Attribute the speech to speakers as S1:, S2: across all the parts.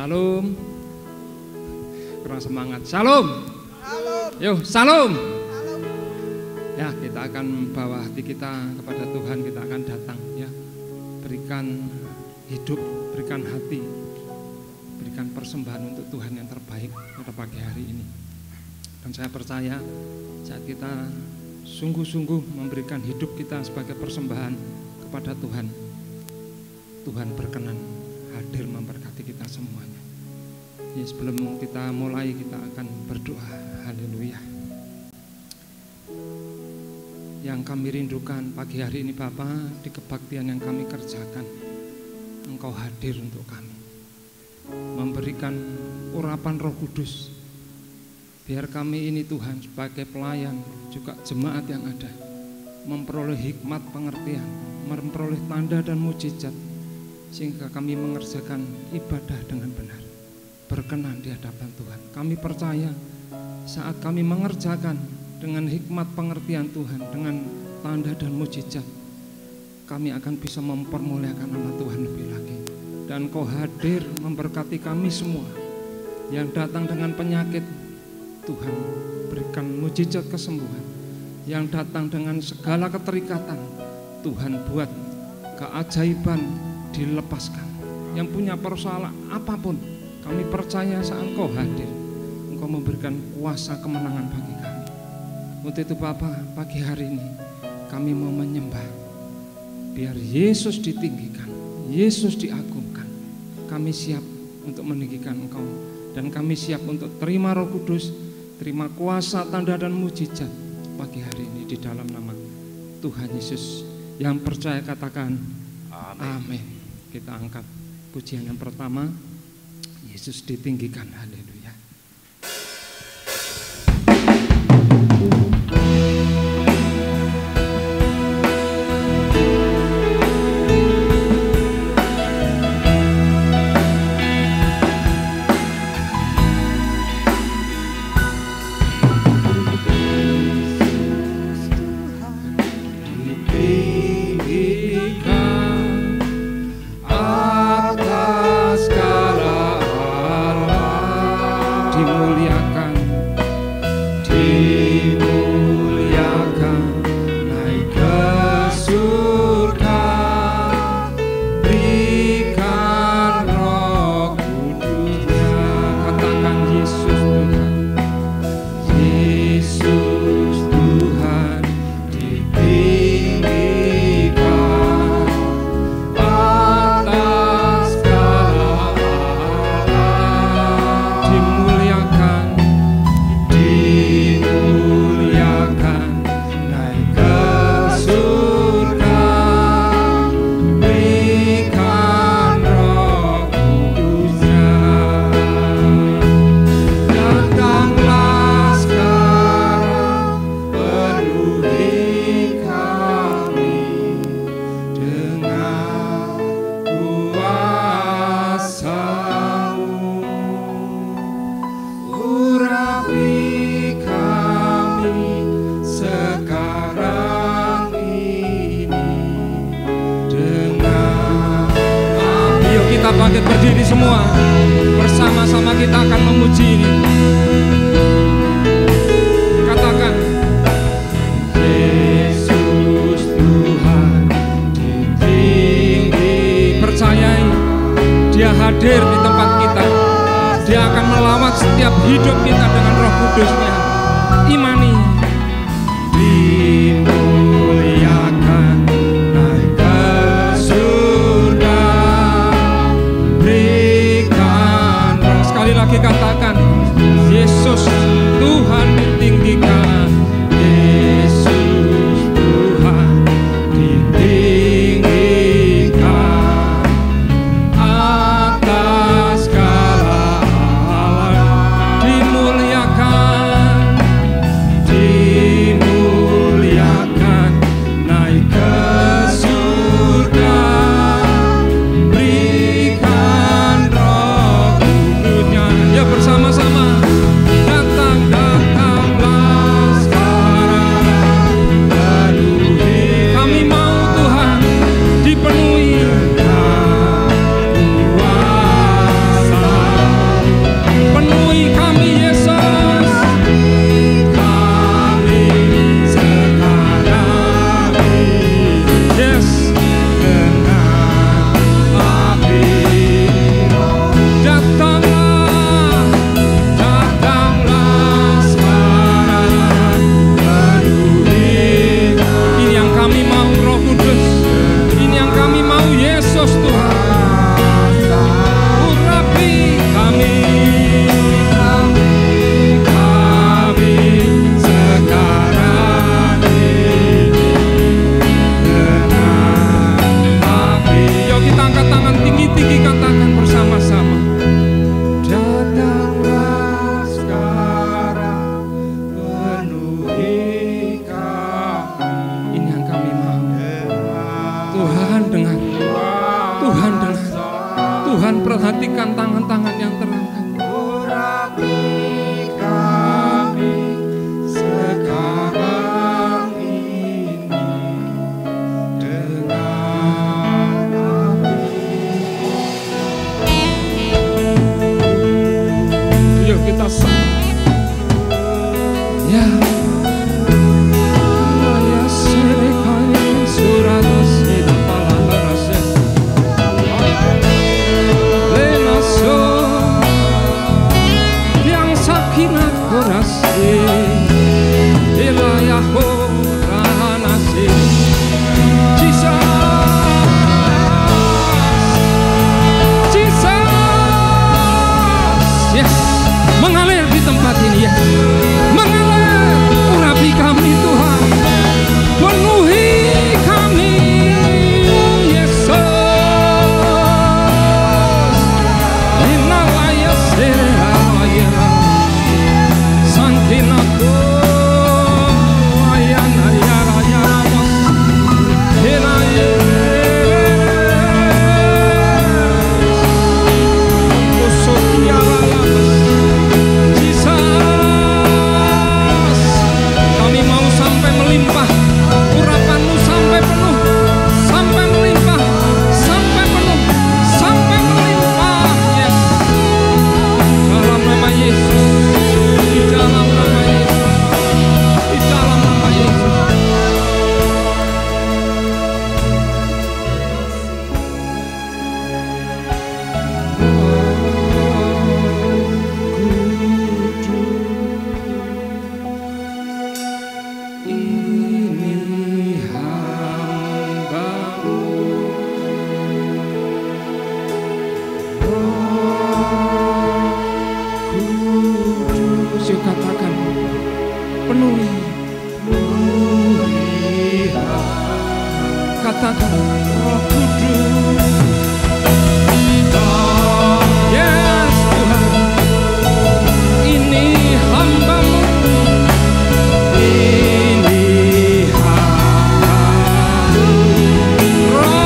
S1: Shalom. Kurang semangat. Shalom.
S2: Shalom.
S1: Yuk, shalom.
S2: Shalom.
S1: Ya, kita akan bawa hati kita kepada Tuhan, kita akan datang ya. Berikan hidup, berikan hati, berikan persembahan untuk Tuhan yang terbaik pada pagi hari ini. Dan saya percaya saat kita sungguh-sungguh memberikan hidup kita sebagai persembahan kepada Tuhan, Tuhan berkenan hadir memberkati kita semuanya. Ya, sebelum kita mulai, kita akan berdoa. Haleluya. Yang kami rindukan pagi hari ini Bapa, di kebaktian yang kami kerjakan, Engkau hadir untuk kami, memberikan urapan Roh Kudus. Biar kami ini Tuhan sebagai pelayan, juga jemaat yang ada, memperoleh hikmat pengertian, memperoleh tanda dan mujizat, sehingga kami mengerjakan ibadah dengan benar, berkenan di hadapan Tuhan. Kami percaya saat kami mengerjakan dengan hikmat pengertian Tuhan, dengan tanda dan mujizat, kami akan bisa mempermuliakan nama Tuhan lebih lagi. Dan Kau hadir memberkati kami semua. Yang datang dengan penyakit, Tuhan berikan mujizat kesembuhan. Yang datang dengan segala keterikatan, Tuhan buat keajaiban dilepaskan. Yang punya persoalan apapun, kami percaya saat Engkau hadir, Engkau memberikan kuasa kemenangan bagi kami. Untuk itu Bapa, pagi hari ini kami mau menyembah. Biar Yesus ditinggikan, Yesus diagungkan. Kami siap untuk meninggikan Engkau, dan kami siap untuk terima Roh Kudus, terima kuasa, tanda dan mujizat pagi hari ini di dalam nama Tuhan Yesus. Yang percaya katakan amin. Kita angkat pujian yang pertama, Yesus ditinggikan. Haleluya. Bangkit berdiri semua, bersama-sama kita akan memuji ini. Katakan, Yesus Tuhan tinggi. Percayai, Dia hadir di tempat kita. Dia akan melawat setiap hidup kita dengan Roh Kudus-Nya. Imani. Dimuliakan, naik ke surga. Sekali lagi katakan, Yesus Tuhan ditinggikan. Yesus Tuhan ditinggikan atas segala alam. Dimuliakan, yes. Mengalir di tempat ini ya. Mengalir, urapi kami Tuhan. Penuhi kami Yesus. Inalaya seraya sangkinaku ayana yara yara inaya usuk yara kami mau sampai melimpah, urapan-Mu sampai penuh, sampai melimpah, sampai penuh, sampai melimpah. Yes. Dalam nama Yesus, di dalam nama Yesus, di dalam nama Yesus. Katakan penuhi, katakan Roh Kudus. Yes Tuhan, ini hamba-Mu, ini hamba-Mu, Roh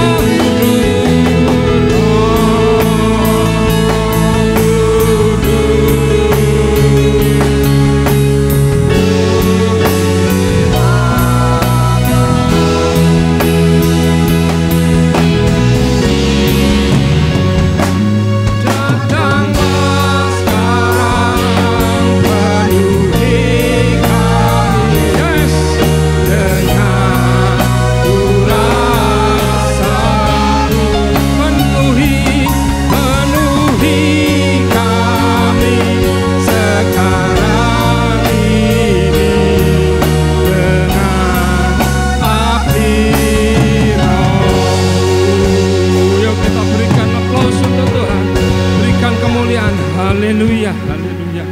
S1: haleluya, haleluya,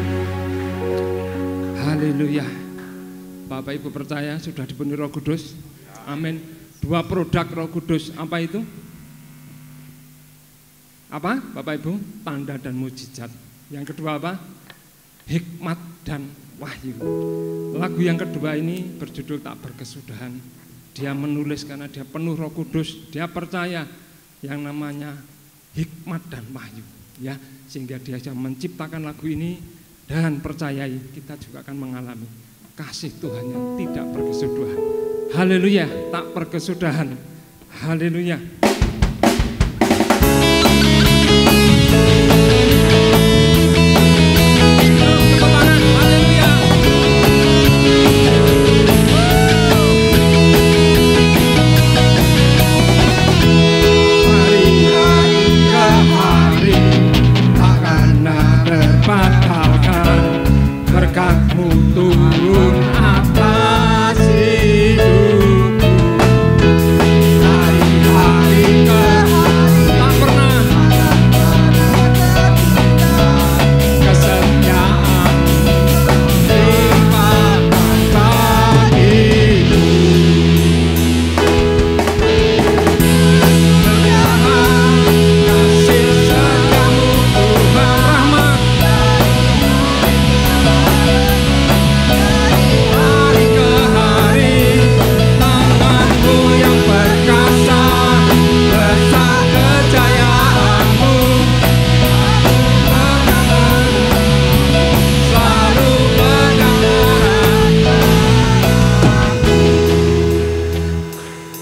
S1: haleluya. Bapak Ibu percaya sudah dipenuhi Roh Kudus? Amin. 2 produk Roh Kudus, apa itu? Apa Bapak Ibu? Tanda dan mujizat. Yang kedua apa? Hikmat dan wahyu. Lagu yang kedua ini berjudul Tak Berkesudahan. Dia menulis karena dia penuh Roh Kudus. Dia percaya yang namanya hikmat dan wahyu, ya, sehingga dia menciptakan lagu ini. Dan percayai kita juga akan mengalami kasih Tuhan yang tidak berkesudahan. Haleluya, tak berkesudahan. Haleluya. Berkat-Mu turun atas hidupku, hari-hari ke hari tak pernah kesetiaan limpahkan bagiku. Kasih setiamu Tuhan rahmat, hari ke hari tangan-Mu yang perkasa, besar kejayaan-Mu, selalu pegang arah.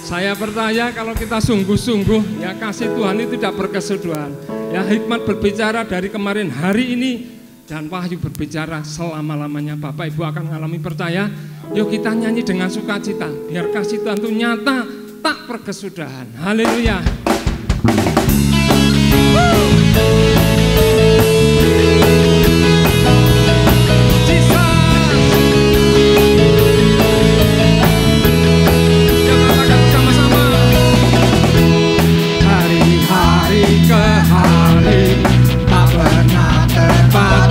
S1: Saya percaya kalau kita sungguh-sungguh, ya, kasih Tuhan itu tidak berkesudahan. Ya, hikmat berbicara dari kemarin hari ini, dan wahyu berbicara selama-lamanya. Bapak Ibu akan mengalami percaya. Yuk kita nyanyi dengan sukacita, biar kasih Tuhan itu nyata, tak berkesudahan. Haleluya. Kita katakan bersama-sama. Hari-hari ke hari tak pernah terbatas.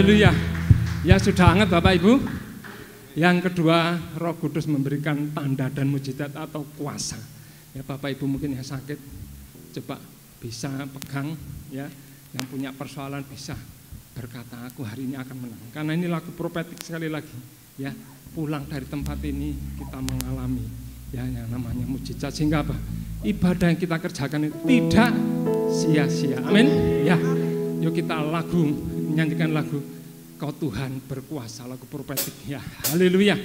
S1: Haleluya. Ya sudah hangat Bapak Ibu. Yang kedua, Roh Kudus memberikan tanda dan mujizat atau kuasa. Ya Bapak Ibu mungkin yang sakit, coba bisa pegang ya. Yang punya persoalan bisa berkata, aku hari ini akan menang. Karena ini lagu profetik sekali lagi. Ya, pulang dari tempat ini kita mengalami ya yang namanya mujizat, sehingga apa? Ibadah yang kita kerjakan itu tidak sia-sia. Amin. Ya. Yuk kita nyanyikan lagu Kau Tuhan berkuasa, lagu profetik ya. Haleluya.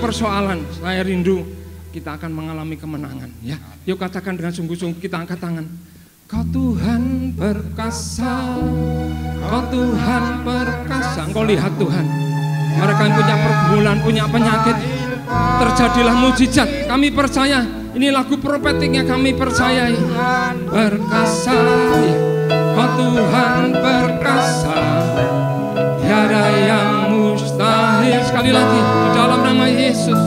S1: Persoalan, saya rindu kita akan mengalami kemenangan ya. Yuk katakan dengan sungguh-sungguh, kita angkat tangan. Kau Tuhan perkasa, Kau Tuhan perkasa. Engkau lihat Tuhan, mereka yang punya pergumulan, punya penyakit, terjadilah mujizat. Kami percaya, ini lagu profetiknya kami percayai. Perkasa ya. Kau Tuhan perkasa, tiada yang mustahil. Sekali lagi di dalam nama Yesus.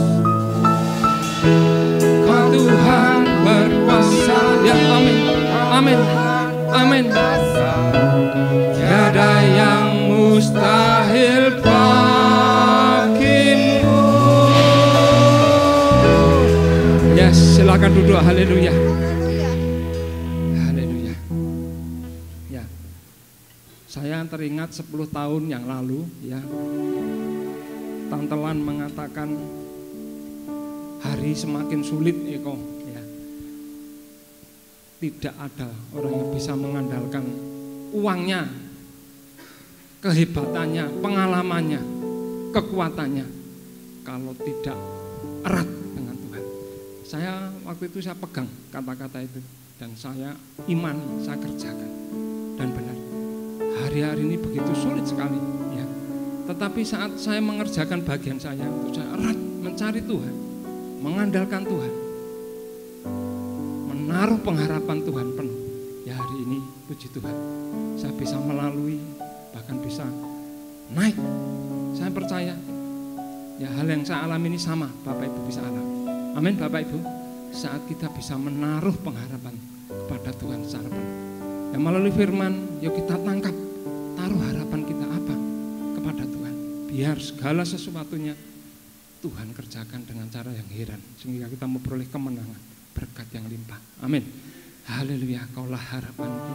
S1: Kau Tuhan berkuasa ya. Amin, amin, amin. Tiada yang mustahil bagimu. Yes, silakan duduk. Haleluya. Haleluya. Ya, saya teringat 10 tahun yang lalu ya, Tantelan mengatakan hari semakin sulit Eko ya. Tidak ada orang yang bisa mengandalkan uangnya, kehebatannya, pengalamannya, kekuatannya. kalau tidak erat dengan Tuhan. Saya waktu itu saya pegang kata-kata itu dan saya imani, saya kerjakan dan benar. Hari-hari ini begitu sulit sekali ya. Tetapi saat saya mengerjakan bagian saya untuk saya erat mencari Tuhan, mengandalkan Tuhan, menaruh pengharapan Tuhan penuh. Ya hari ini puji Tuhan, saya bisa melalui, bahkan bisa naik. Saya percaya ya hal yang saya alami ini sama Bapak Ibu bisa alami. Amin Bapak Ibu. Saat kita bisa menaruh pengharapan kepada Tuhan secara penuh. Ya melalui firman, yuk kita tangkap, taruh harapan kita apa kepada Tuhan. Biar segala sesuatunya Tuhan kerjakan dengan cara yang heran, sehingga kita memperoleh kemenangan, berkat yang limpah. Amin. Haleluya, Kaulah harapanku.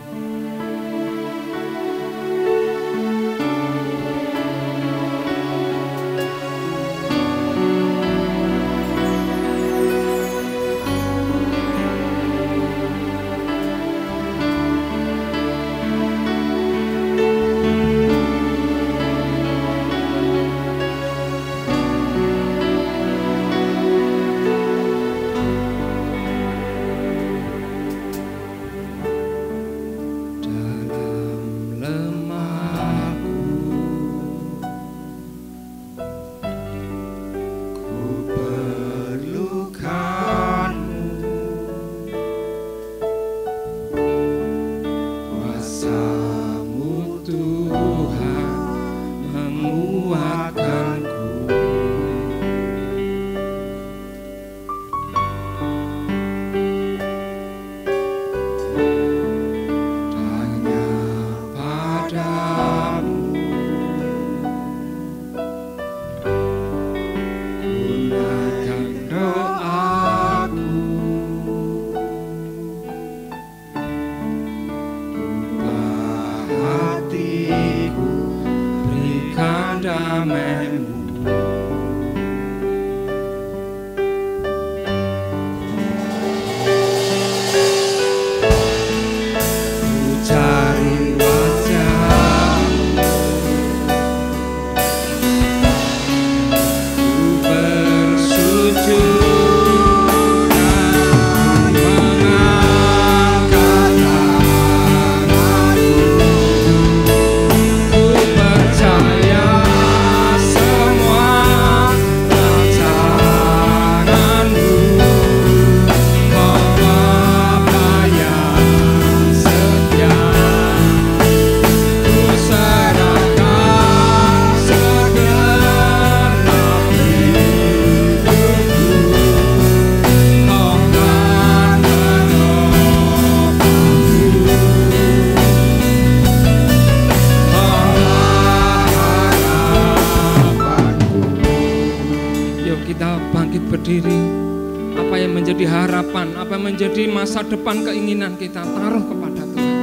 S1: Menjadi masa depan keinginan kita, taruh kepada Tuhan.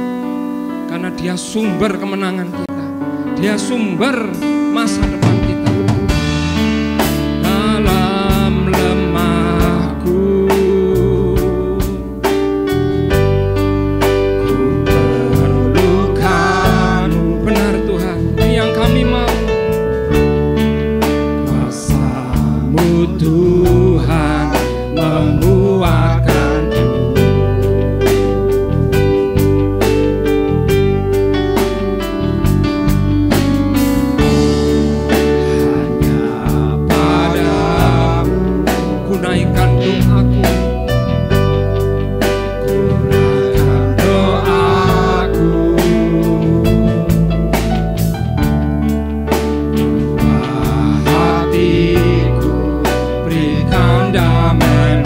S1: Karena Dia sumber kemenangan kita, Dia sumber masa depan kita. Dalam lemahku ku perlukan-Mu. Benar Tuhan, ini yang kami mau. Kuasa-Mu Tuhan membuatkan damai.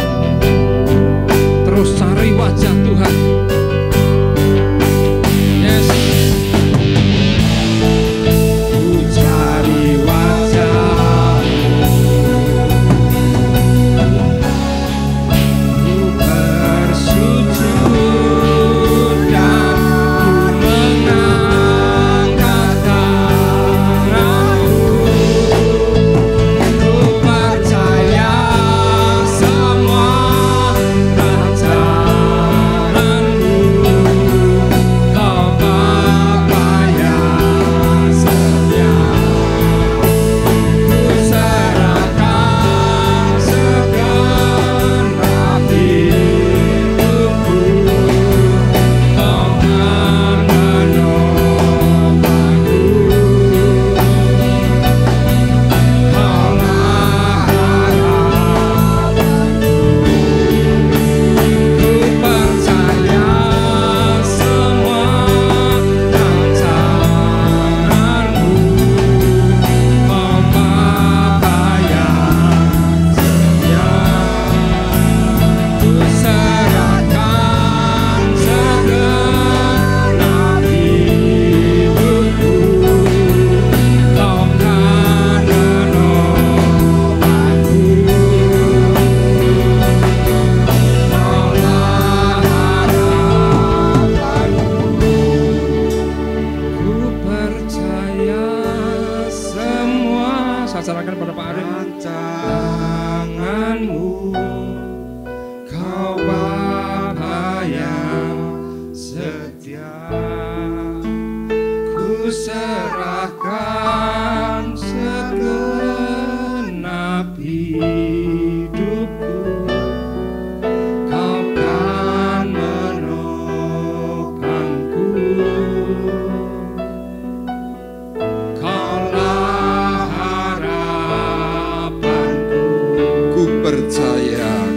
S2: percaya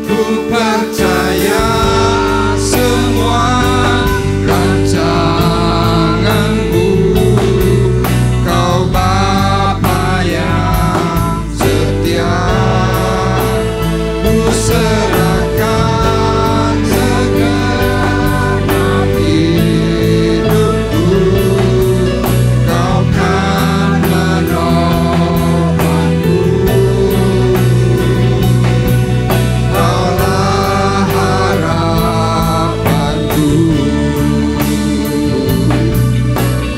S2: semua rancanganmu. Kau Bapa yang setia, ku serahkan segenap hidupku. Kau kan menolongku. Kaulah harapanku.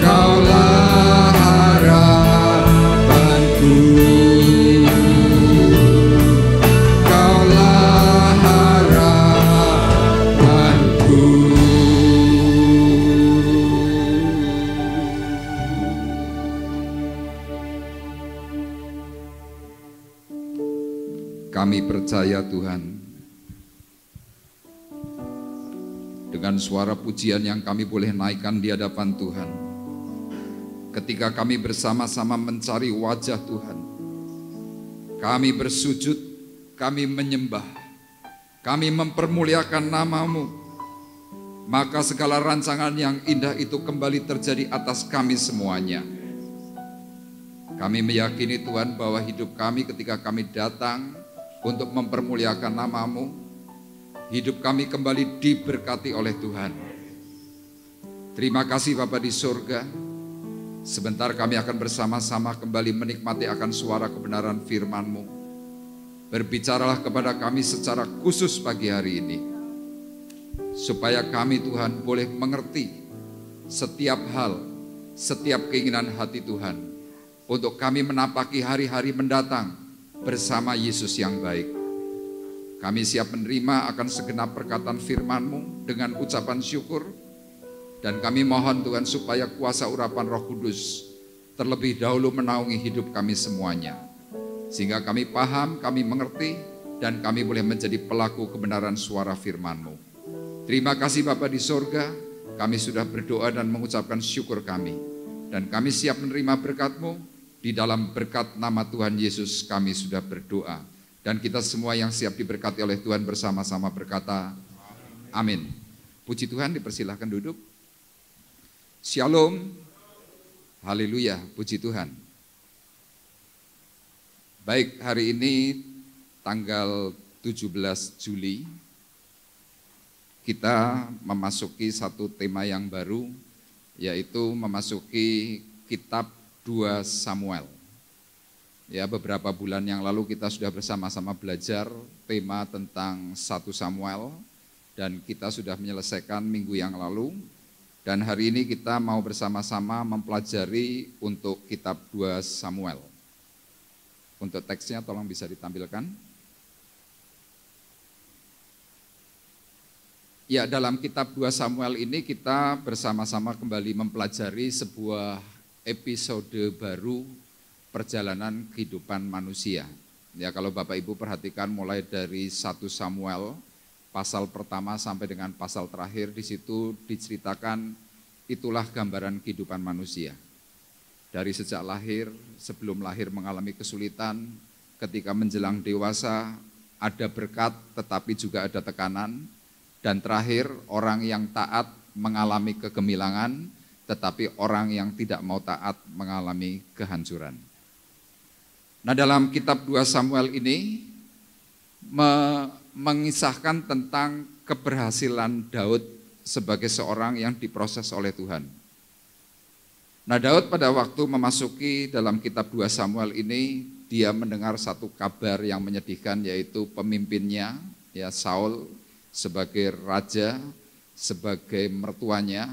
S2: Kaulah harapanku. Kaulah harapanku. Kami percaya Tuhan, dengan suara pujian yang kami boleh naikkan di hadapan Tuhan, ketika kami bersama-sama mencari wajah Tuhan, kami bersujud, kami menyembah, kami mempermuliakan nama-Mu, maka segala rancangan yang indah itu kembali terjadi atas kami semuanya. Kami meyakini Tuhan bahwa hidup kami ketika kami datang untuk mempermuliakan nama-Mu, hidup kami kembali diberkati oleh Tuhan. Terima kasih Bapa di surga. Sebentar kami akan bersama-sama kembali menikmati akan suara kebenaran firman-Mu. Berbicaralah kepada kami secara khusus pagi hari ini, supaya kami Tuhan boleh mengerti setiap hal, setiap keinginan hati Tuhan, untuk kami menapaki hari-hari mendatang bersama Yesus yang baik. Kami siap menerima akan segenap perkataan firman-Mu dengan ucapan syukur, dan kami mohon Tuhan supaya kuasa urapan Roh Kudus terlebih dahulu menaungi hidup kami semuanya, sehingga kami paham, kami mengerti, dan kami boleh menjadi pelaku kebenaran suara firman-Mu. Terima kasih Bapa di sorga, kami sudah berdoa dan mengucapkan syukur kami, dan kami siap menerima berkat-Mu. Di dalam berkat nama Tuhan Yesus kami sudah berdoa, dan kita semua yang siap diberkati oleh Tuhan bersama-sama berkata amin. Puji Tuhan, dipersilahkan duduk. Shalom, haleluya, puji Tuhan. Baik, hari ini tanggal 17 Juli kita memasuki satu tema yang baru, yaitu memasuki kitab 2 Samuel. Ya, beberapa bulan yang lalu kita sudah bersama-sama belajar tema tentang 1 Samuel, dan kita sudah menyelesaikan minggu yang lalu, dan hari ini kita mau bersama-sama mempelajari untuk kitab 2 Samuel. Untuk teksnya tolong bisa ditampilkan. Ya, dalam kitab 2 Samuel ini kita bersama-sama kembali mempelajari sebuah episode baru perjalanan kehidupan manusia. Ya, kalau Bapak Ibu perhatikan mulai dari 1 Samuel pasal pertama sampai dengan pasal terakhir, di situ diceritakan itulah gambaran kehidupan manusia. Dari sejak lahir, sebelum lahir mengalami kesulitan, ketika menjelang dewasa ada berkat tetapi juga ada tekanan, dan terakhir orang yang taat mengalami kegemilangan, tetapi orang yang tidak mau taat mengalami kehancuran. Nah, dalam kitab 2 Samuel ini mengisahkan tentang keberhasilan Daud sebagai seorang yang diproses oleh Tuhan. Nah, Daud pada waktu memasuki dalam kitab 2 Samuel ini, dia mendengar satu kabar yang menyedihkan, yaitu pemimpinnya, ya, Saul sebagai raja, sebagai mertuanya,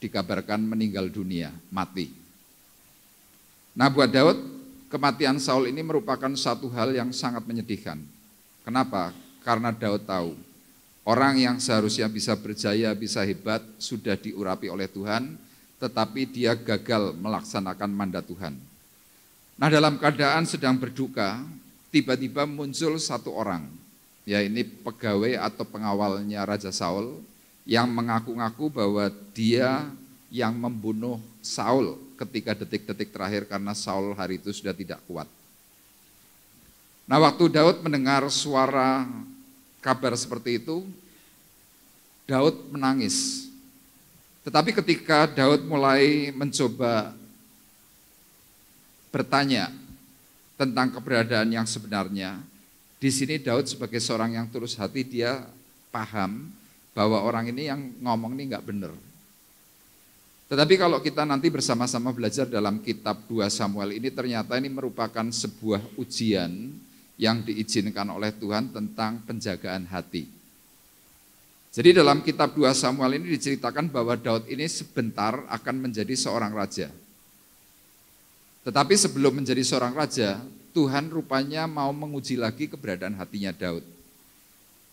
S2: dikabarkan meninggal dunia, mati. Nah, buat Daud, kematian Saul ini merupakan satu hal yang sangat menyedihkan. Kenapa? Karena Daud tahu, orang yang seharusnya bisa berjaya, bisa hebat, sudah diurapi oleh Tuhan, tetapi dia gagal melaksanakan mandat Tuhan. Nah, dalam keadaan sedang berduka, tiba-tiba muncul satu orang, ya ini pegawai atau pengawalnya Raja Saul, yang mengaku-ngaku bahwa dia yang membunuh Saul ketika detik-detik terakhir karena Saul hari itu sudah tidak kuat. Nah, waktu Daud mendengar suara kabar seperti itu, Daud menangis. Tetapi ketika Daud mulai mencoba bertanya tentang keberadaan yang sebenarnya, di sini Daud sebagai seorang yang tulus hati, dia paham bahwa orang ini yang ngomong ini nggak benar. Tetapi kalau kita nanti bersama-sama belajar dalam kitab 2 Samuel ini, ternyata ini merupakan sebuah ujian yang diizinkan oleh Tuhan tentang penjagaan hati. Jadi dalam kitab 2 Samuel ini diceritakan bahwa Daud ini sebentar akan menjadi seorang raja. Tetapi sebelum menjadi seorang raja, Tuhan rupanya mau menguji lagi keberadaan hatinya Daud.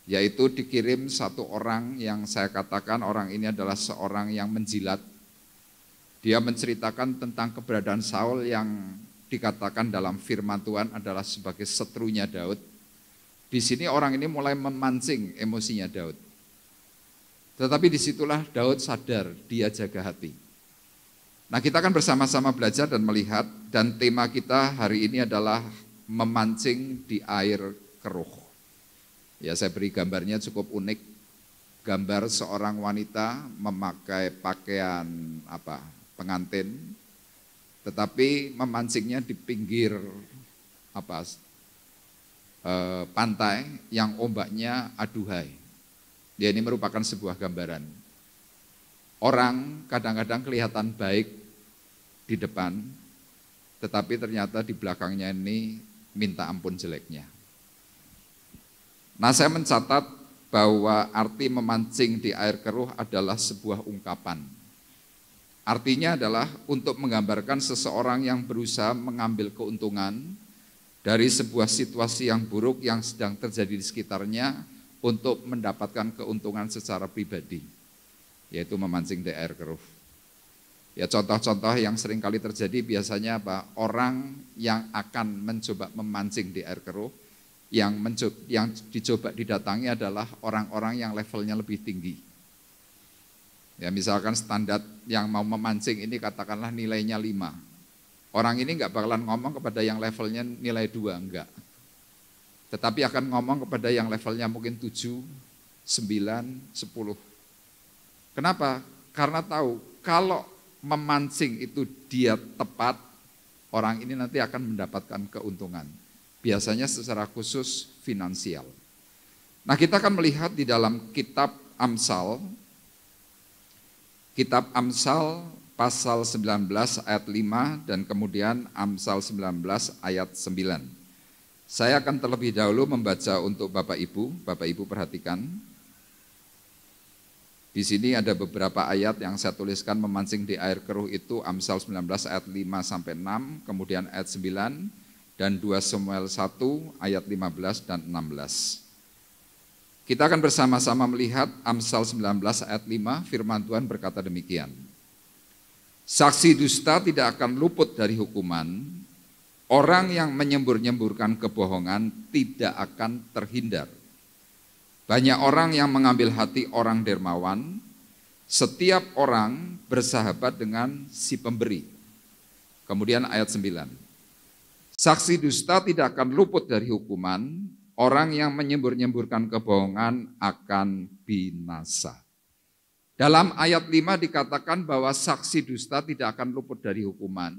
S2: Yaitu dikirim satu orang yang saya katakan orang ini adalah seorang yang menjilat. Dia menceritakan tentang keberadaan Saul yang dikatakan dalam firman Tuhan adalah sebagai seterunya Daud. Di sini orang ini mulai memancing emosinya Daud. Tetapi disitulah Daud sadar dia jaga hati. Nah, kita akan bersama-sama belajar dan melihat, dan tema kita hari ini adalah memancing di air keruh. Ya, saya beri gambarnya cukup unik. Gambar seorang wanita memakai pakaian pengantin, tetapi memancingnya di pinggir pantai yang ombaknya aduhai. Ya, ini merupakan sebuah gambaran. Orang kadang-kadang kelihatan baik di depan, tetapi ternyata di belakangnya ini minta ampun jeleknya. Nah, saya mencatat bahwa arti memancing di air keruh adalah sebuah ungkapan. Artinya adalah untuk menggambarkan seseorang yang berusaha mengambil keuntungan dari sebuah situasi yang buruk yang sedang terjadi di sekitarnya untuk mendapatkan keuntungan secara pribadi, yaitu memancing di air keruh. Ya, contoh-contoh yang sering kali terjadi biasanya apa? Orang yang akan mencoba memancing di air keruh, yang dicoba didatangi adalah orang-orang yang levelnya lebih tinggi. Ya, misalkan standar yang mau memancing ini katakanlah nilainya 5. Orang ini enggak bakalan ngomong kepada yang levelnya nilai 2, enggak. Tetapi akan ngomong kepada yang levelnya mungkin 7, 9, 10. Kenapa? Karena tahu kalau memancing itu dia tepat, orang ini nanti akan mendapatkan keuntungan. Biasanya secara khusus finansial. Nah, kita akan melihat di dalam kitab Amsal, pasal 19 ayat 5 dan kemudian Amsal 19 ayat 9. Saya akan terlebih dahulu membaca untuk Bapak Ibu perhatikan. Di sini ada beberapa ayat yang saya tuliskan memancing di air keruh itu Amsal 19 ayat 5 sampai 6, kemudian ayat 9 dan 2 Samuel 1 ayat 15 dan 16. Kita akan bersama-sama melihat Amsal 19 ayat 5, firman Tuhan berkata demikian. Saksi dusta tidak akan luput dari hukuman, orang yang menyembur-nyemburkan kebohongan tidak akan terhindar. Banyak orang yang mengambil hati orang dermawan, setiap orang bersahabat dengan si pemberi. Kemudian ayat 9. Saksi dusta tidak akan luput dari hukuman, orang yang menyembur-nyemburkan kebohongan akan binasa. Dalam ayat 5 dikatakan bahwa saksi dusta tidak akan luput dari hukuman.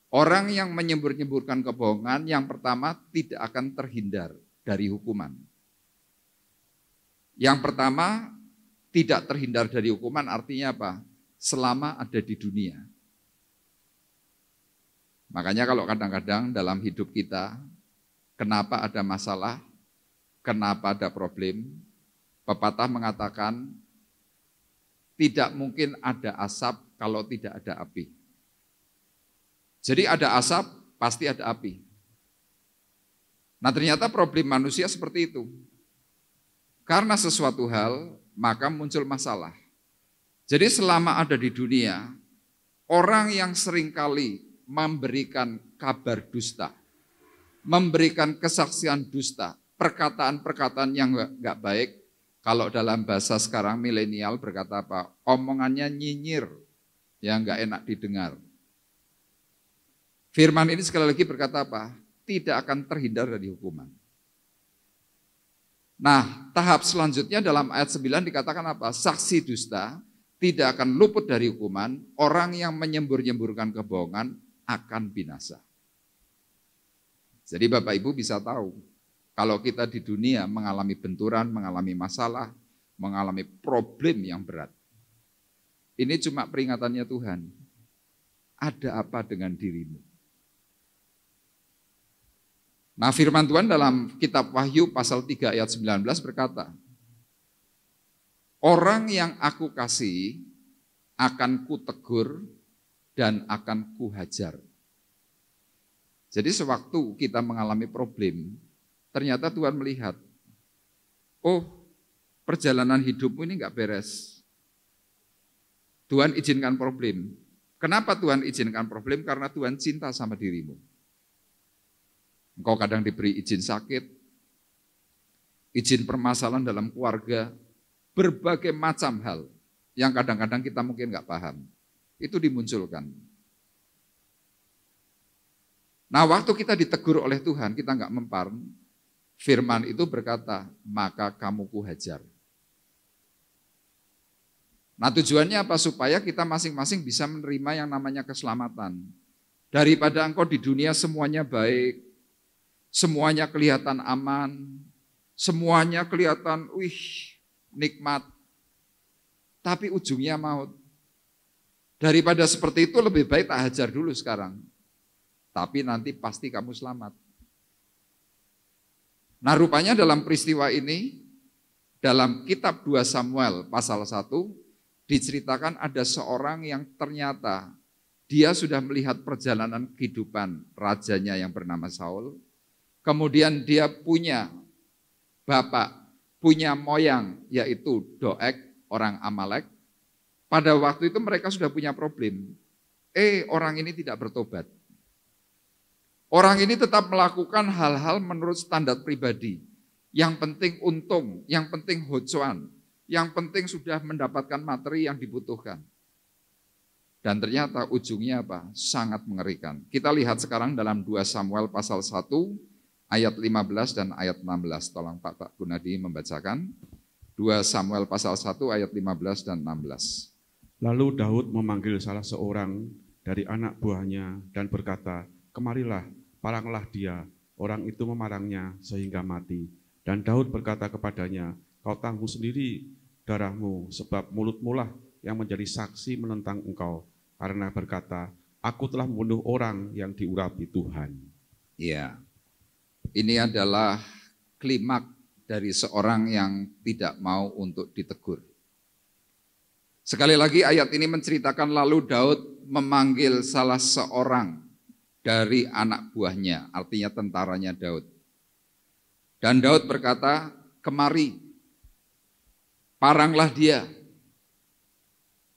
S2: Orang yang menyembur-nyemburkan kebohongan yang pertama tidak akan terhindar dari hukuman. Yang pertama tidak terhindar dari hukuman artinya apa? Selama ada di dunia. Makanya kalau kadang-kadang dalam hidup kita, kenapa ada masalah, kenapa ada problem, pepatah mengatakan tidak mungkin ada asap kalau tidak ada api. Jadi ada asap, pasti ada api. Nah, ternyata problem manusia seperti itu. Karena sesuatu hal, maka muncul masalah. Jadi selama ada di dunia, orang yang seringkali memberikan kabar dusta, memberikan kesaksian dusta, perkataan-perkataan yang enggak baik, kalau dalam bahasa sekarang milenial berkata apa? Omongannya nyinyir, yang enggak enak didengar. Firman ini sekali lagi berkata apa? tidak akan terhindar dari hukuman. Nah, tahap selanjutnya dalam ayat 9 dikatakan apa? Saksi dusta tidak akan luput dari hukuman, orang yang menyembur-nyemburkan kebohongan akan binasa. Jadi Bapak Ibu bisa tahu, kalau kita di dunia mengalami benturan, mengalami masalah, mengalami problem yang berat, ini cuma peringatannya Tuhan. Ada apa dengan dirimu? Nah, firman Tuhan dalam kitab Wahyu pasal 3 ayat 19 berkata, orang yang aku kasihi akan kutegur dan akan kuhajar. Jadi sewaktu kita mengalami problem, ternyata Tuhan melihat, oh perjalanan hidupmu ini enggak beres. Tuhan izinkan problem. Kenapa Tuhan izinkan problem? Karena Tuhan cinta sama dirimu. Engkau kadang diberi izin sakit, izin permasalahan dalam keluarga, berbagai macam hal yang kadang-kadang kita mungkin nggak paham. Itu dimunculkan. Nah, waktu kita ditegur oleh Tuhan, kita nggak mempan, firman itu berkata, maka kamu kuhajar. Nah, tujuannya apa? Supaya kita masing-masing bisa menerima yang namanya keselamatan. Daripada engkau di dunia semuanya baik, semuanya kelihatan aman, semuanya kelihatan, nikmat, tapi ujungnya maut. Daripada seperti itu lebih baik tak hajar dulu sekarang, tapi nanti pasti kamu selamat. Nah, rupanya dalam peristiwa ini, dalam kitab 2 Samuel pasal 1, diceritakan ada seorang yang ternyata dia sudah melihat perjalanan kehidupan rajanya yang bernama Saul. Kemudian dia punya bapak, punya moyang, yaitu Doeg, orang Amalek. Pada waktu itu mereka sudah punya problem. Orang ini tidak bertobat. Orang ini tetap melakukan hal-hal menurut standar pribadi. Yang penting untung, yang penting hocoan, yang penting sudah mendapatkan materi yang dibutuhkan. Dan ternyata ujungnya apa? Sangat mengerikan. Kita lihat sekarang dalam 2 Samuel pasal 1, ayat 15 dan ayat 16. Tolong Pak Gunadi membacakan. 2 Samuel pasal 1 ayat 15 dan 16.
S3: Lalu Daud memanggil salah seorang dari anak buahnya dan berkata, kemarilah, paranglah dia. Orang itu memarangnya sehingga mati. Dan Daud berkata kepadanya, kau tanggung sendiri darahmu, sebab mulutmu lah yang menjadi saksi menentang engkau. Karena berkata, aku telah membunuh orang yang diurapi Tuhan.
S2: Iya. Ini adalah klimaks dari seorang yang tidak mau untuk ditegur. Sekali lagi ayat ini menceritakan lalu Daud memanggil salah seorang dari anak buahnya, artinya tentaranya Daud. Dan Daud berkata, kemari, paranglah dia.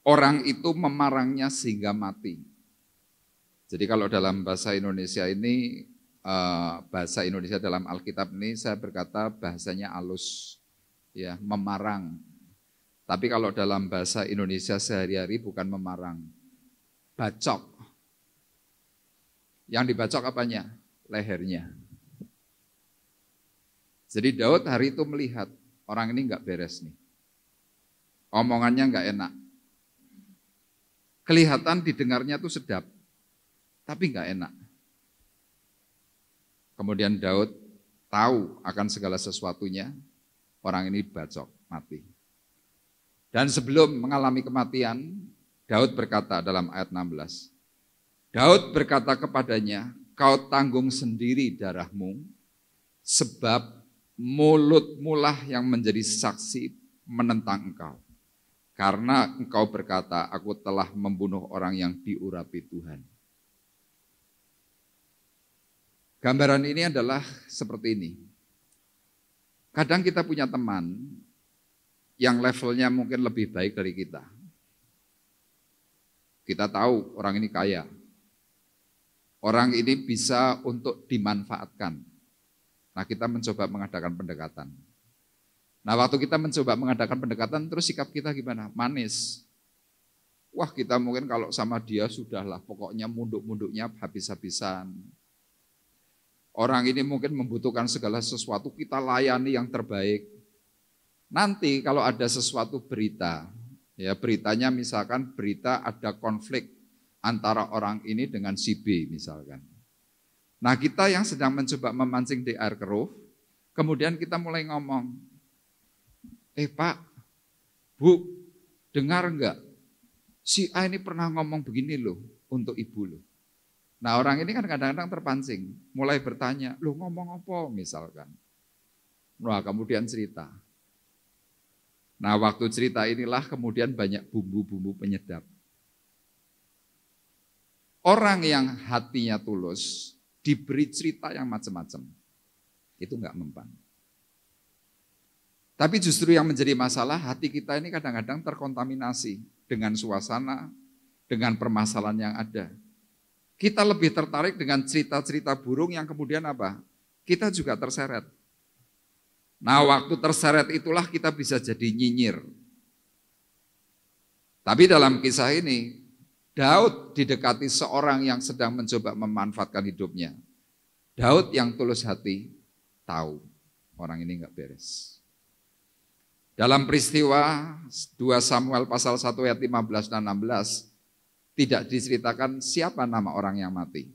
S2: Orang itu memarangnya sehingga mati. Jadi kalau dalam bahasa Indonesia ini, bahasa Indonesia dalam Alkitab ini saya berkata bahasanya halus, ya, memarang. Tapi kalau dalam bahasa Indonesia sehari-hari bukan memarang, bacok. Yang dibacok apanya? Lehernya. Jadi Daud hari itu melihat orang ini enggak beres nih. Omongannya enggak enak. Kelihatan didengarnya tuh sedap, tapi enggak enak. Kemudian Daud tahu akan segala sesuatunya, orang ini bacok, mati. Dan sebelum mengalami kematian, Daud berkata dalam ayat 16, Daud berkata kepadanya, kau tanggung sendiri darahmu, sebab mulutmu lah yang menjadi saksi menentang engkau. Karena engkau berkata, aku telah membunuh orang yang diurapi Tuhan. Gambaran ini adalah seperti ini. Kadang kita punya teman yang levelnya mungkin lebih baik dari kita. Kita tahu orang ini kaya. Orang ini bisa untuk dimanfaatkan. Nah, kita mencoba mengadakan pendekatan. Nah, waktu kita mencoba mengadakan pendekatan, terus sikap kita gimana? Manis. Wah, kita mungkin kalau sama dia sudahlah, pokoknya munduk-munduknya habis-habisan. Orang ini mungkin membutuhkan segala sesuatu, kita layani yang terbaik. Nanti kalau ada sesuatu berita, ya beritanya misalkan berita ada konflik antara orang ini dengan si B misalkan. Nah kita yang sedang mencoba memancing di air keruh, kemudian kita mulai ngomong, Pak, Bu, dengar enggak? Si A ini pernah ngomong begini loh untuk ibu loh. Nah orang ini kan kadang-kadang terpancing, mulai bertanya, loh ngomong apa misalkan. Nah kemudian cerita. Nah waktu cerita inilah kemudian banyak bumbu-bumbu penyedap. Orang yang hatinya tulus, diberi cerita yang macam-macam, itu enggak mempan. Tapi justru yang menjadi masalah, hati kita ini kadang-kadang terkontaminasi dengan suasana, dengan permasalahan yang ada. Kita lebih tertarik dengan cerita-cerita burung yang kemudian apa? Kita juga terseret. Nah waktu terseret itulah kita bisa jadi nyinyir. Tapi dalam kisah ini, Daud didekati seorang yang sedang mencoba memanfaatkan hidupnya. Daud yang tulus hati, tahu orang ini enggak beres. Dalam peristiwa 2 Samuel pasal 1 ayat 15 dan 16, tidak diceritakan siapa nama orang yang mati.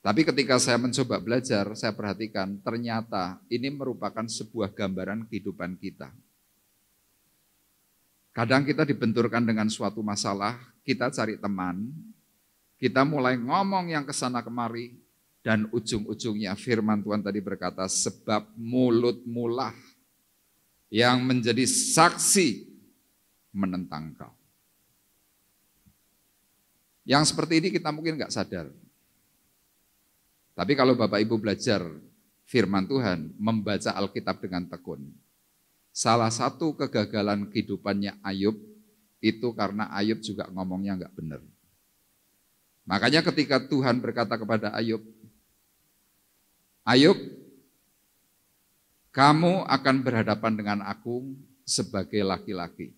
S2: Tapi ketika saya mencoba belajar, saya perhatikan ternyata ini merupakan sebuah gambaran kehidupan kita. Kadang kita dibenturkan dengan suatu masalah, kita cari teman, kita mulai ngomong yang kesana kemari, dan ujung-ujungnya firman Tuhan tadi berkata, sebab mulutmulah yang menjadi saksi menentang kau. Yang seperti ini kita mungkin nggak sadar. Tapi kalau Bapak Ibu belajar firman Tuhan, membaca Alkitab dengan tekun, salah satu kegagalan kehidupannya Ayub itu karena Ayub juga ngomongnya nggak benar. Makanya ketika Tuhan berkata kepada Ayub, Ayub, kamu akan berhadapan dengan aku sebagai laki-laki.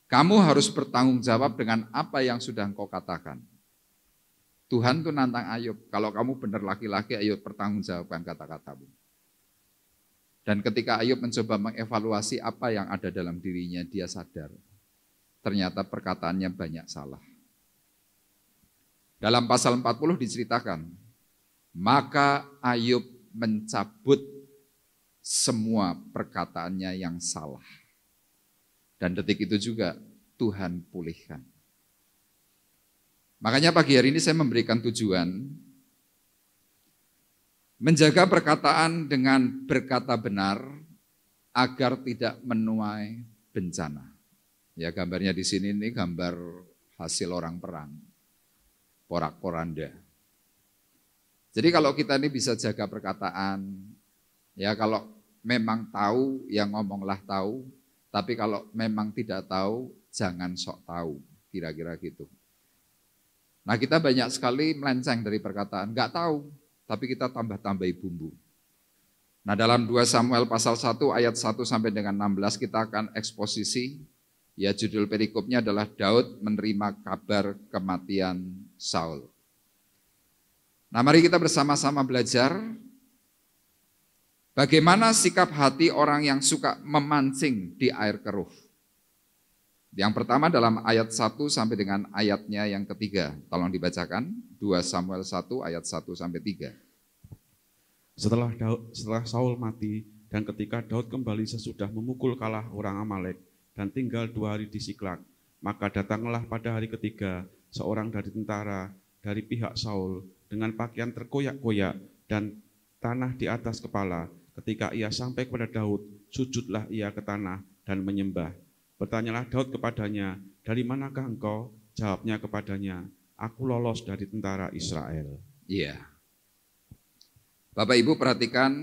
S2: Kamu harus bertanggung jawab dengan apa yang sudah engkau katakan. Tuhan tuh nantang Ayub, kalau kamu benar laki-laki, Ayub bertanggung jawabkan kata-katamu. Dan ketika Ayub mencoba mengevaluasi apa yang ada dalam dirinya, dia sadar, ternyata perkataannya banyak salah. Dalam pasal 40 diceritakan, maka Ayub mencabut semua perkataannya yang salah. Dan detik itu juga Tuhan pulihkan. Makanya pagi hari ini saya memberikan tujuan menjaga perkataan dengan berkata benar agar tidak menuai bencana. Ya gambarnya di sini ini gambar hasil orang perang, porak-poranda. Jadi kalau kita ini bisa jaga perkataan, ya kalau memang tahu, ya ngomonglah tahu. Tapi kalau memang tidak tahu, jangan sok tahu, kira-kira gitu. Nah kita banyak sekali melenceng dari perkataan, nggak tahu, tapi kita tambah-tambahi bumbu. Nah dalam 2 Samuel pasal 1 ayat 1 sampai dengan 16 kita akan eksposisi, ya judul perikopnya adalah Daud menerima kabar kematian Saul. Nah mari kita bersama-sama belajar bagaimana sikap hati orang yang suka memancing di air keruh. Yang pertama dalam ayat 1 sampai dengan ayatnya yang ketiga. Tolong dibacakan, 2 Samuel 1 ayat 1 sampai 3.
S3: Setelah Saul mati dan ketika Daud kembali sesudah memukul kalah orang Amalek dan tinggal 2 hari di Siklak, maka datanglah pada hari ketiga seorang dari tentara dari pihak Saul dengan pakaian terkoyak-koyak dan tanah di atas kepala. Ketika ia sampai kepada Daud, sujudlah ia ke tanah dan menyembah. Bertanyalah Daud kepadanya, dari manakah engkau? Jawabnya kepadanya, aku lolos dari tentara Israel.
S2: Iya. Bapak Ibu perhatikan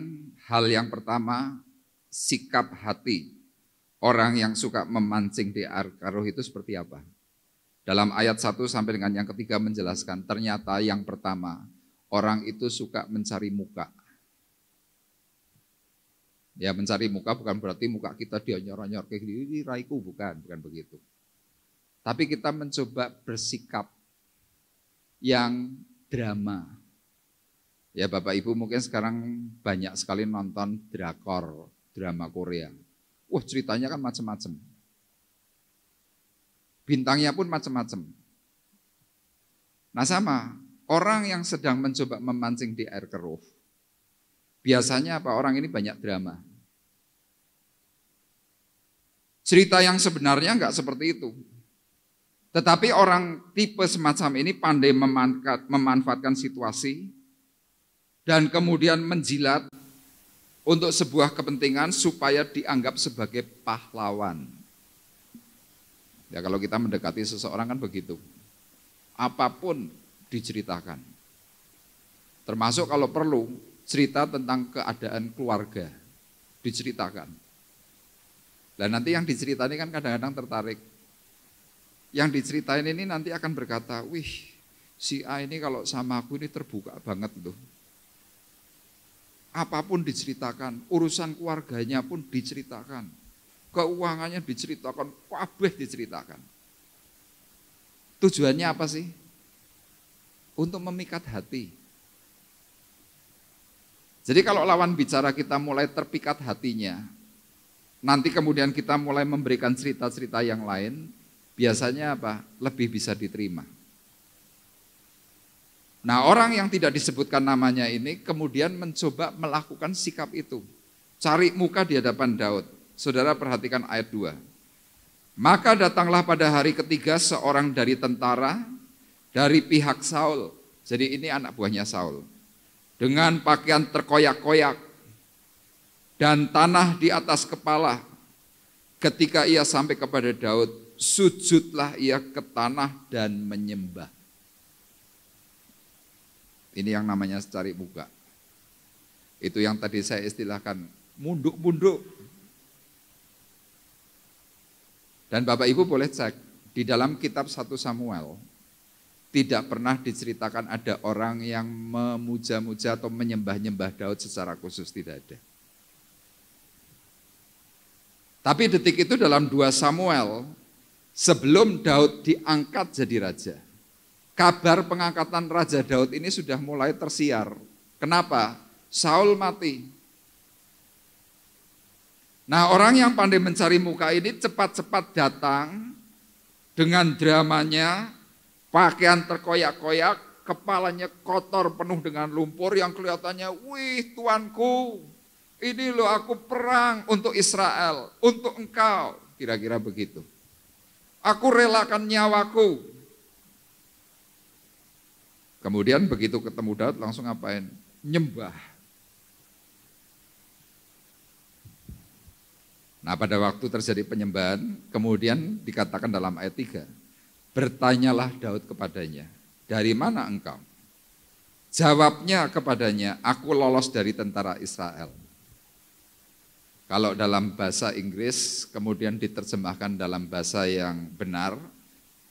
S2: hal yang pertama, sikap hati orang yang suka memancing di air keruh itu seperti apa? Dalam ayat 1 sampai dengan yang ketiga menjelaskan, ternyata yang pertama, orang itu suka mencari muka. Ya mencari muka bukan berarti muka kita dia nyor-nyor kayak gini, ini raiku, bukan begitu. Tapi kita mencoba bersikap yang drama, Ya Bapak Ibu mungkin sekarang banyak sekali nonton drakor, drama Korea. Wah ceritanya kan macam-macam. Bintangnya pun macam-macam. Nah sama, orang yang sedang mencoba memancing di air keruh, biasanya apa? Orang ini banyak drama. Cerita yang sebenarnya enggak seperti itu. Tetapi orang tipe semacam ini pandai memanfaatkan situasi dan kemudian menjilat untuk sebuah kepentingan supaya dianggap sebagai pahlawan. Ya kalau kita mendekati seseorang kan begitu. Apapun diceritakan. Termasuk kalau perlu cerita tentang keadaan keluarga diceritakan. Dan nanti yang diceritain kan kadang-kadang tertarik. Yang diceritain ini nanti akan berkata, wih si A ini kalau sama aku ini terbuka banget tuh. Apapun diceritakan, urusan keluarganya pun diceritakan. Keuangannya diceritakan, kabeh diceritakan. Tujuannya apa sih? Untuk memikat hati. Jadi kalau lawan bicara kita mulai terpikat hatinya, nanti kemudian kita mulai memberikan cerita-cerita yang lain, biasanya apa? Lebih bisa diterima. Nah orang yang tidak disebutkan namanya ini kemudian mencoba melakukan sikap itu. Cari muka di hadapan Daud. Saudara perhatikan ayat 2. Maka datanglah pada hari ketiga seorang dari tentara dari pihak Saul. Jadi ini anak buahnya Saul. Dengan pakaian terkoyak-koyak dan tanah di atas kepala. Ketika ia sampai kepada Daud, sujudlah ia ke tanah dan menyembah. Ini yang namanya cari muka. Itu yang tadi saya istilahkan munduk-munduk. Dan Bapak Ibu boleh cek, di dalam kitab 1 Samuel, tidak pernah diceritakan ada orang yang memuja-muja atau menyembah-nyembah Daud secara khusus, tidak ada. Tapi detik itu dalam 2 Samuel, sebelum Daud diangkat jadi raja, kabar pengangkatan Raja Daud ini sudah mulai tersiar. Kenapa? Saul mati. Nah orang yang pandai mencari muka ini cepat-cepat datang dengan dramanya, pakaian terkoyak-koyak, kepalanya kotor penuh dengan lumpur yang kelihatannya, wih tuanku, ini loh aku perang untuk Israel, untuk engkau. Kira-kira begitu. Aku relakan nyawaku. Kemudian begitu ketemu Daud langsung ngapain? Nyembah. Nah pada waktu terjadi penyembahan, kemudian dikatakan dalam ayat 3, bertanyalah Daud kepadanya, dari mana engkau? Jawabnya kepadanya, aku lolos dari tentara Israel. Kalau dalam bahasa Inggris, kemudian diterjemahkan dalam bahasa yang benar,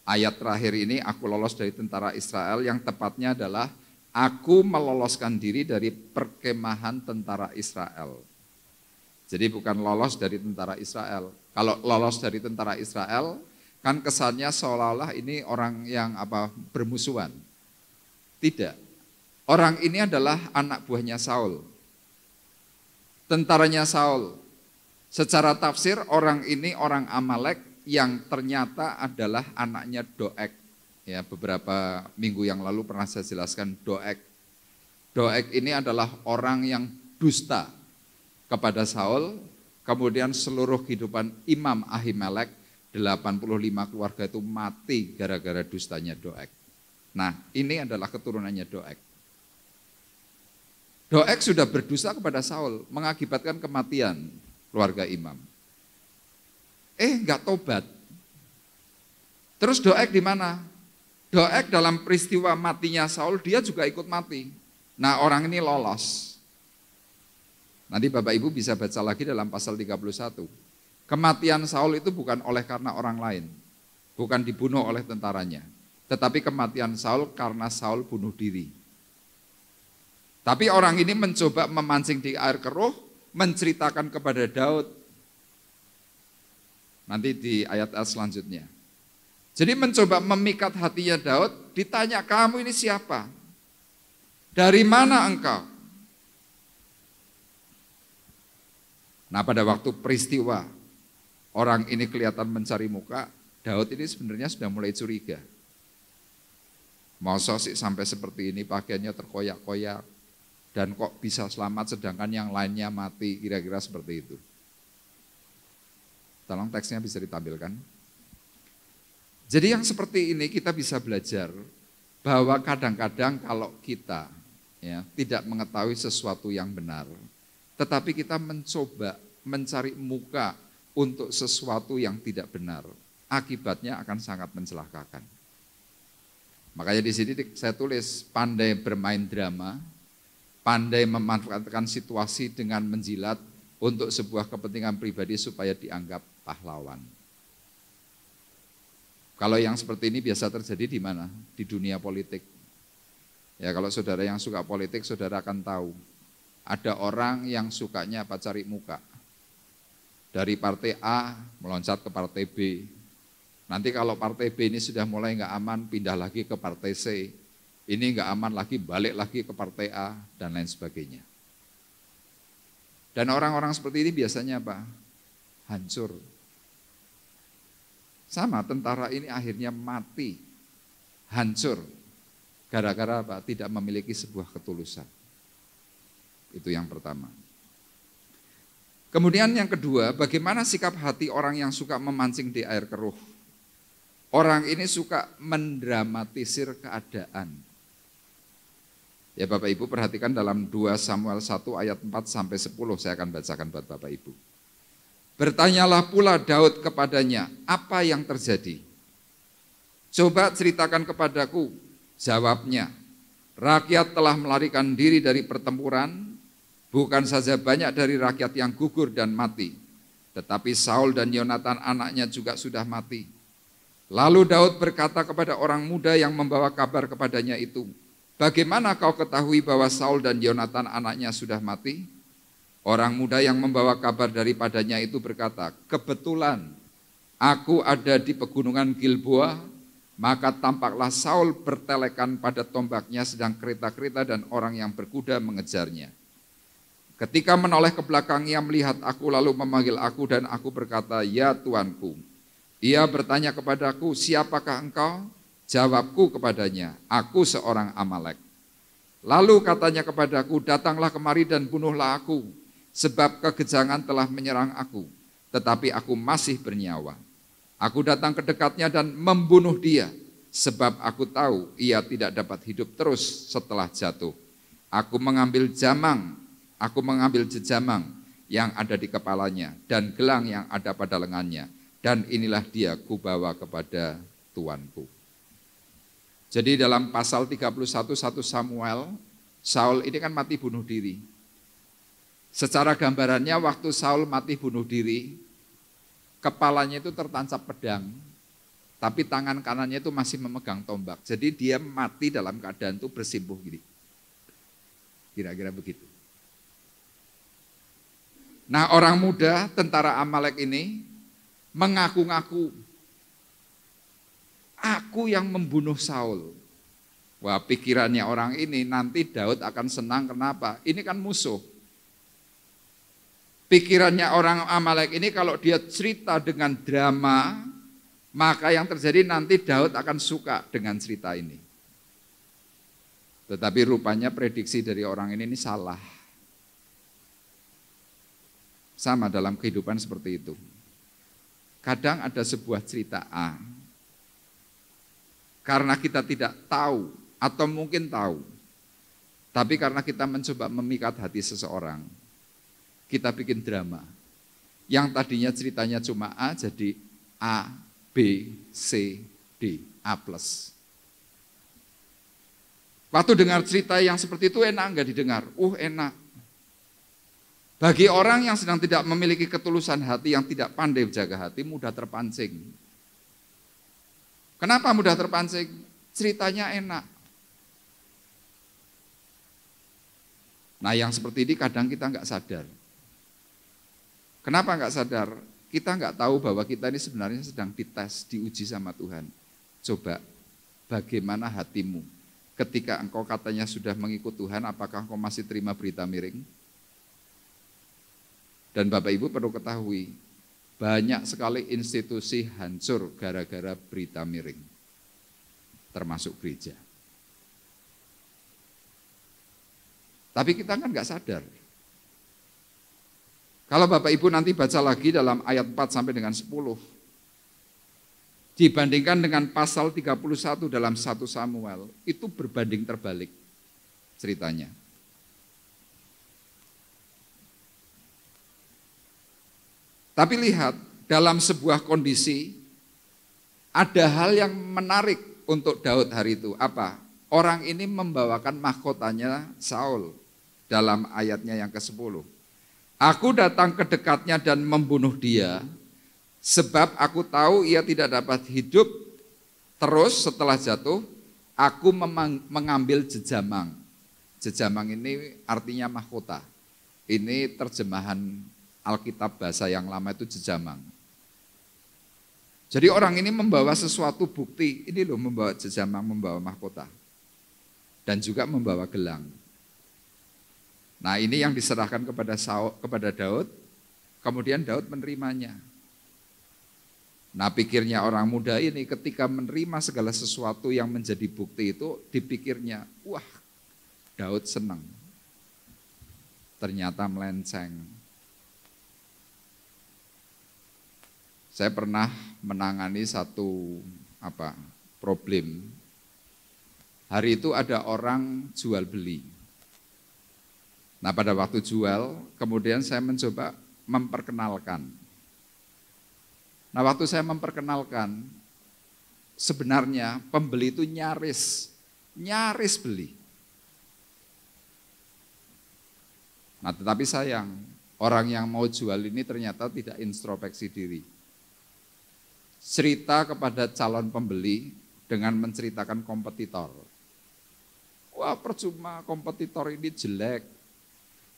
S2: ayat terakhir ini, aku lolos dari tentara Israel, yang tepatnya adalah, aku meloloskan diri dari perkemahan tentara Israel. Jadi bukan lolos dari tentara Israel. Kalau lolos dari tentara Israel, kan kesannya seolah-olah ini orang yang bermusuhan. Tidak. Orang ini adalah anak buahnya Saul. Tentaranya Saul. Secara tafsir orang ini orang Amalek yang ternyata adalah anaknya Doeg. Ya, beberapa minggu yang lalu pernah saya jelaskan Doeg. Doeg ini adalah orang yang dusta kepada Saul, kemudian seluruh kehidupan Imam Ahimelek, 85 keluarga itu mati gara-gara dustanya Doeg. Nah, ini adalah keturunannya Doeg. Doeg sudah berdusta kepada Saul, mengakibatkan kematian keluarga Imam. Enggak tobat. Terus Doeg di mana? Doeg dalam peristiwa matinya Saul, dia juga ikut mati. Nah, orang ini lolos. Nanti Bapak Ibu bisa baca lagi dalam pasal 31. Kematian Saul itu bukan oleh karena orang lain. Bukan dibunuh oleh tentaranya. Tetapi kematian Saul karena Saul bunuh diri. Tapi orang ini mencoba memancing di air keruh, menceritakan kepada Daud. Nanti di ayat-ayat selanjutnya. Jadi mencoba memikat hatinya Daud, ditanya, kamu ini siapa? Dari mana engkau? Nah, pada waktu peristiwa orang ini kelihatan mencari muka, Daud ini sebenarnya sudah mulai curiga. Masa sih sampai seperti ini, pakaiannya terkoyak-koyak, dan kok bisa selamat sedangkan yang lainnya mati, kira-kira seperti itu. Tolong teksnya bisa ditampilkan. Jadi yang seperti ini kita bisa belajar bahwa kadang-kadang kalau kita tidak mengetahui sesuatu yang benar, tetapi kita mencoba mencari muka untuk sesuatu yang tidak benar, akibatnya akan sangat mencelakakan. Makanya di sini saya tulis pandai bermain drama, pandai memanfaatkan situasi dengan menjilat untuk sebuah kepentingan pribadi supaya dianggap pahlawan. Kalau yang seperti ini biasa terjadi di mana? Di dunia politik. Ya, kalau saudara yang suka politik, saudara akan tahu. Ada orang yang sukanya cari muka. Dari partai A meloncat ke partai B. Nanti kalau partai B ini sudah mulai nggak aman, pindah lagi ke partai C. Ini nggak aman lagi, balik lagi ke partai A, dan lain sebagainya. Dan orang-orang seperti ini biasanya apa? Hancur. Sama, tentara ini akhirnya mati, hancur. Gara-gara apa? Tidak memiliki sebuah ketulusan. Itu yang pertama. Kemudian yang kedua, bagaimana sikap hati orang yang suka memancing di air keruh? Orang ini suka mendramatisir keadaan. Ya Bapak Ibu perhatikan dalam 2 Samuel 1 ayat 4 sampai 10 saya akan bacakan buat Bapak Ibu. Bertanyalah pula Daud kepadanya, apa yang terjadi? Coba ceritakan kepadaku. Jawabnya, rakyat telah melarikan diri dari pertempuran, bukan saja banyak dari rakyat yang gugur dan mati, tetapi Saul dan Yonatan anaknya juga sudah mati. Lalu Daud berkata kepada orang muda yang membawa kabar kepadanya itu, bagaimana kau ketahui bahwa Saul dan Yonatan anaknya sudah mati? Orang muda yang membawa kabar daripadanya itu berkata, kebetulan aku ada di pegunungan Gilboa, maka tampaklah Saul bertelekan pada tombaknya sedang kereta-kereta dan orang yang berkuda mengejarnya. Ketika menoleh ke belakang ia melihat aku lalu memanggil aku dan aku berkata, ya Tuanku. Ia bertanya kepadaku, siapakah engkau? Jawabku kepadanya, aku seorang Amalek. Lalu katanya kepadaku, datanglah kemari dan bunuhlah aku, sebab kegejangan telah menyerang aku, tetapi aku masih bernyawa. Aku datang ke dekatnya dan membunuh dia, sebab aku tahu ia tidak dapat hidup terus setelah jatuh. Aku mengambil jejamang yang ada di kepalanya dan gelang yang ada pada lengannya, dan inilah dia kubawa kepada tuanku. Jadi dalam pasal 31 1 Samuel, Saul ini kan mati bunuh diri. Secara gambarannya waktu Saul mati bunuh diri, kepalanya itu tertancap pedang, tapi tangan kanannya itu masih memegang tombak. Jadi dia mati dalam keadaan itu bersimpuh gini. Kira-kira begitu. Nah orang muda tentara Amalek ini mengaku-ngaku, aku yang membunuh Saul. Wah pikirannya orang ini nanti Daud akan senang, kenapa? Ini kan musuh. Pikirannya orang Amalek ini kalau dia cerita dengan drama, maka yang terjadi nanti Daud akan suka dengan cerita ini. Tetapi rupanya prediksi dari orang ini salah. Sama dalam kehidupan seperti itu. Kadang ada sebuah cerita A, karena kita tidak tahu atau mungkin tahu, tapi karena kita mencoba memikat hati seseorang, kita bikin drama. Yang tadinya ceritanya cuma A jadi A, B, C, D, A+. Waktu dengar cerita yang seperti itu enak enggak didengar? Enak. Bagi orang yang sedang tidak memiliki ketulusan hati, yang tidak pandai jaga hati, mudah terpancing. Kenapa mudah terpancing? Ceritanya enak. Nah yang seperti ini kadang kita enggak sadar. Kenapa enggak sadar? Kita enggak tahu bahwa kita ini sebenarnya sedang dites, diuji sama Tuhan. Coba bagaimana hatimu ketika engkau katanya sudah mengikut Tuhan, apakah engkau masih terima berita miring? Dan Bapak Ibu perlu ketahui, banyak sekali institusi hancur gara-gara berita miring, termasuk gereja. Tapi kita kan nggak sadar. Kalau Bapak Ibu nanti baca lagi dalam ayat 4 sampai dengan 10, dibandingkan dengan pasal 31 dalam 1 Samuel, itu berbanding terbalik ceritanya. Tapi lihat, dalam sebuah kondisi, ada hal yang menarik untuk Daud hari itu. Apa? Orang ini membawakan mahkotanya Saul dalam ayatnya yang ke-10. Aku datang ke dekatnya dan membunuh dia, sebab aku tahu ia tidak dapat hidup terus setelah jatuh. Aku mengambil jejamang. Jejamang ini artinya mahkota. Ini terjemahan Alkitab bahasa yang lama itu jejamang. Jadi orang ini membawa sesuatu bukti. Ini loh, membawa jejamang, membawa mahkota. Dan juga membawa gelang. Nah, ini yang diserahkan kepada Daud. Kemudian Daud menerimanya. Nah, pikirnya orang muda ini ketika menerima segala sesuatu yang menjadi bukti itu, dipikirnya, wah, Daud senang. Ternyata melenceng. Saya pernah menangani satu problem. Hari itu ada orang jual beli. Nah, pada waktu jual, kemudian saya mencoba memperkenalkan. Nah, waktu saya memperkenalkan, sebenarnya pembeli itu nyaris beli. Nah, tetapi sayang, orang yang mau jual ini ternyata tidak introspeksi diri. Cerita kepada calon pembeli dengan menceritakan kompetitor. Wah, percuma, kompetitor ini jelek.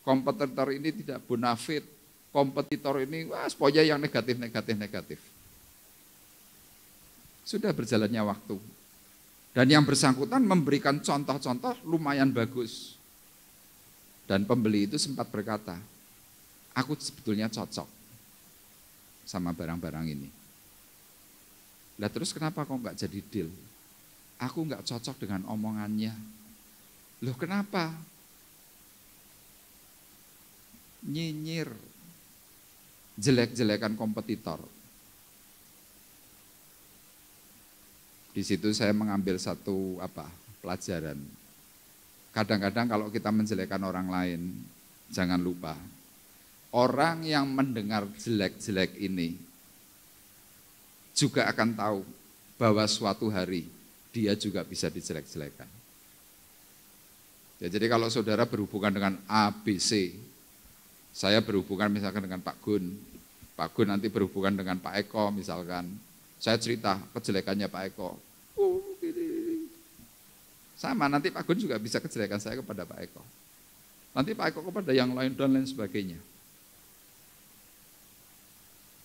S2: Kompetitor ini tidak bonafit. Kompetitor ini, wah, pokoknya yang negatif. Sudah berjalannya waktu. Dan yang bersangkutan memberikan contoh-contoh lumayan bagus. Dan pembeli itu sempat berkata, aku sebetulnya cocok sama barang-barang ini. Lah terus kenapa kok nggak jadi deal? Aku nggak cocok dengan omongannya. Loh kenapa? Nyinyir, jelek-jelekan kompetitor. Di situ saya mengambil satu pelajaran. Kadang-kadang kalau kita menjelekkan orang lain, jangan lupa orang yang mendengar jelek-jelek ini juga akan tahu bahwa suatu hari dia juga bisa dijelek-jelekan. Ya, jadi kalau saudara berhubungan dengan ABC, saya berhubungan misalkan dengan Pak Gun nanti berhubungan dengan Pak Eko misalkan, saya cerita kejelekannya Pak Eko. Sama, nanti Pak Gun juga bisa kejelekan saya kepada Pak Eko. Nanti Pak Eko kepada yang lain dan lain sebagainya.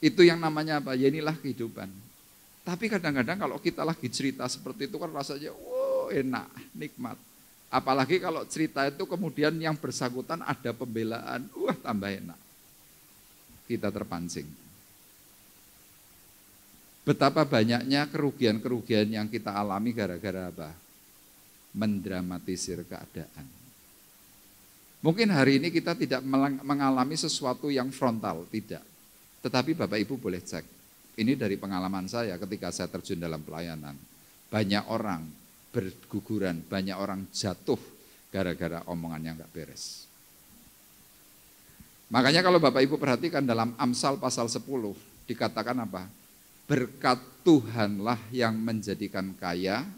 S2: Itu yang namanya apa? Ya inilah kehidupan. Tapi kadang-kadang kalau kita lagi cerita seperti itu kan rasanya, wow, enak, nikmat. Apalagi kalau cerita itu kemudian yang bersangkutan ada pembelaan, wah tambah enak. Kita terpancing. Betapa banyaknya kerugian-kerugian yang kita alami gara-gara apa? Mendramatisir keadaan. Mungkin hari ini kita tidak mengalami sesuatu yang frontal, tidak. Tetapi Bapak Ibu boleh cek. Ini dari pengalaman saya ketika saya terjun dalam pelayanan. Banyak orang berguguran, banyak orang jatuh gara-gara omongan yang gak beres. Makanya kalau Bapak Ibu perhatikan dalam Amsal pasal 10, dikatakan apa? Berkat Tuhanlah yang menjadikan kaya,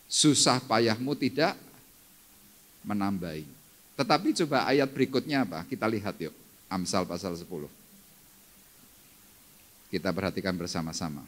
S2: susah payahmu tidak menambahi. Tetapi coba ayat berikutnya apa? Kita lihat yuk, Amsal pasal 10. Kita perhatikan bersama-sama.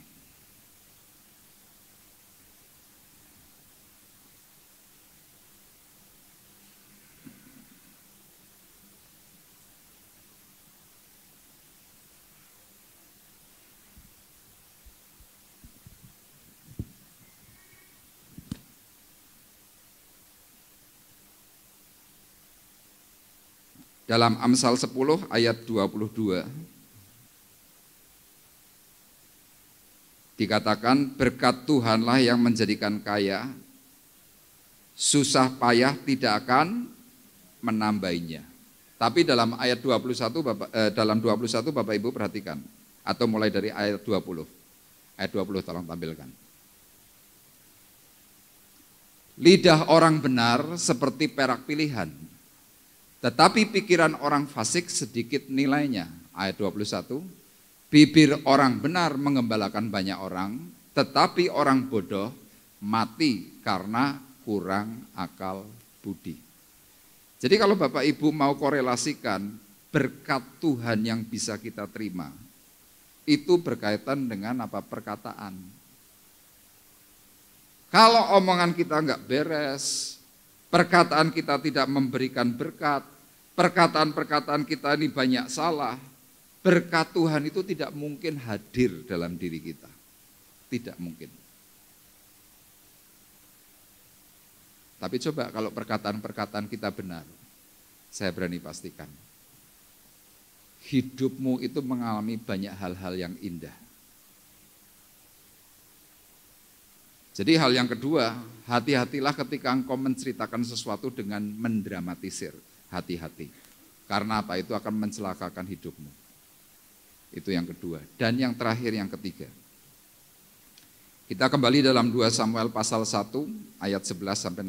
S2: Dalam Amsal 10 ayat 22 dikatakan, berkat Tuhanlah yang menjadikan kaya, susah payah tidak akan menambahinya. Tapi dalam ayat 21 Bapak Ibu perhatikan, atau mulai dari ayat 20. Ayat 20 tolong tampilkan. Lidah orang benar seperti perak pilihan, tetapi pikiran orang fasik sedikit nilainya. Ayat 21, bibir orang benar mengembalakan banyak orang, tetapi orang bodoh mati karena kurang akal budi. Jadi kalau Bapak Ibu mau korelasikan berkat Tuhan yang bisa kita terima, itu berkaitan dengan apa? Perkataan. Kalau omongan kita enggak beres, perkataan kita tidak memberikan berkat, perkataan-perkataan kita ini banyak salah, berkat Tuhan itu tidak mungkin hadir dalam diri kita. Tidak mungkin. Tapi coba kalau perkataan-perkataan kita benar, saya berani pastikan, hidupmu itu mengalami banyak hal-hal yang indah. Jadi hal yang kedua, hati-hatilah ketika engkau menceritakan sesuatu dengan mendramatisir. Hati-hati. Karena apa? Itu akan mencelakakan hidupmu. Itu yang kedua. Dan yang terakhir, yang ketiga. Kita kembali dalam 2 Samuel pasal 1 ayat 11-16.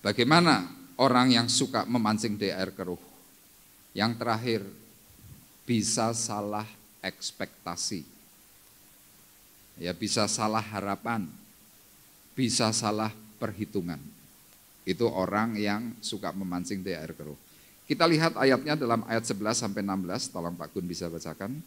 S2: Bagaimana orang yang suka memancing di air keruh? Yang terakhir, bisa salah ekspektasi. Ya, bisa salah harapan, bisa salah perhitungan. Itu orang yang suka memancing di air keruh. Kita lihat ayatnya dalam ayat 11-16, tolong Pak Gun bisa bacakan.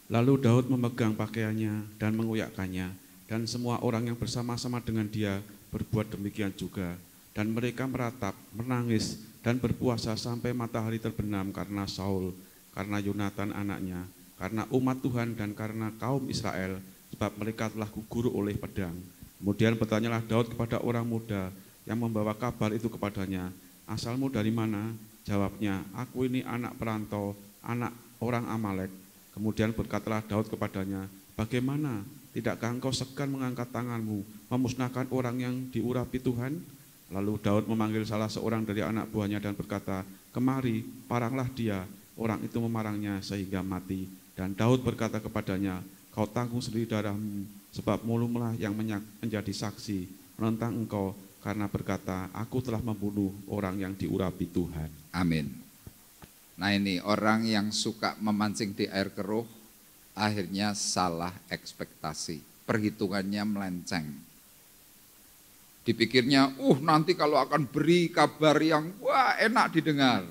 S3: Lalu Daud memegang pakaiannya dan mengoyakkannya, dan semua orang yang bersama-sama dengan dia berbuat demikian juga. Dan mereka meratap, menangis, dan berpuasa sampai matahari terbenam karena Saul, karena Yonatan anaknya, karena umat Tuhan dan karena kaum Israel, sebab mereka telah gugur oleh pedang. Kemudian bertanyalah Daud kepada orang muda yang membawa kabar itu kepadanya, asalmu dari mana? Jawabnya, aku ini anak perantau, anak orang Amalek. Kemudian berkatalah Daud kepadanya, bagaimana? Tidakkah engkau segan mengangkat tanganmu, memusnahkan orang yang diurapi Tuhan? Lalu Daud memanggil salah seorang dari anak buahnya dan berkata, kemari, paranglah dia. Orang itu memarangnya sehingga mati. Dan Daud berkata kepadanya, kau tanggung sendiri darahmu, sebab mulutlah yang menjadi saksi menentang engkau, karena berkata, aku telah membunuh orang yang diurapi Tuhan.
S2: Amin. Nah ini orang yang suka memancing di air keruh, akhirnya salah ekspektasi, perhitungannya melenceng. Dipikirnya, nanti kalau akan beri kabar yang enak didengar.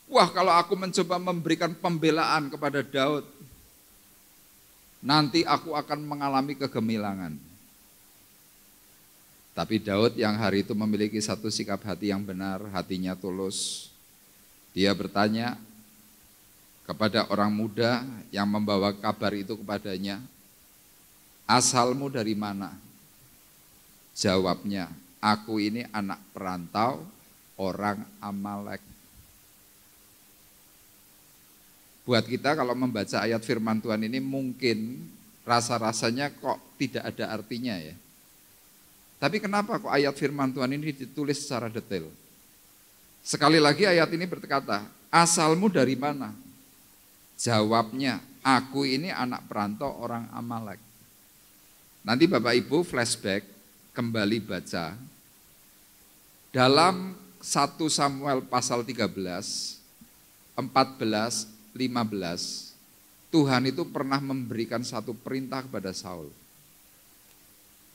S2: Wah, kalau aku mencoba memberikan pembelaan kepada Daud, nanti aku akan mengalami kegemilangan. Tapi Daud yang hari itu memiliki satu sikap hati yang benar, hatinya tulus. Dia bertanya kepada orang muda yang membawa kabar itu kepadanya, asalmu dari mana? Jawabnya, aku ini anak perantau orang Amalek. Buat kita kalau membaca ayat firman Tuhan ini mungkin rasa-rasanya kok tidak ada artinya ya. Tapi kenapa kok ayat firman Tuhan ini ditulis secara detail? Sekali lagi ayat ini berkata, asalmu dari mana? Jawabnya, aku ini anak perantau orang Amalek. Nanti Bapak Ibu flashback, kembali baca. Dalam 1 Samuel pasal 13, 14, 15, Tuhan itu pernah memberikan satu perintah kepada Saul.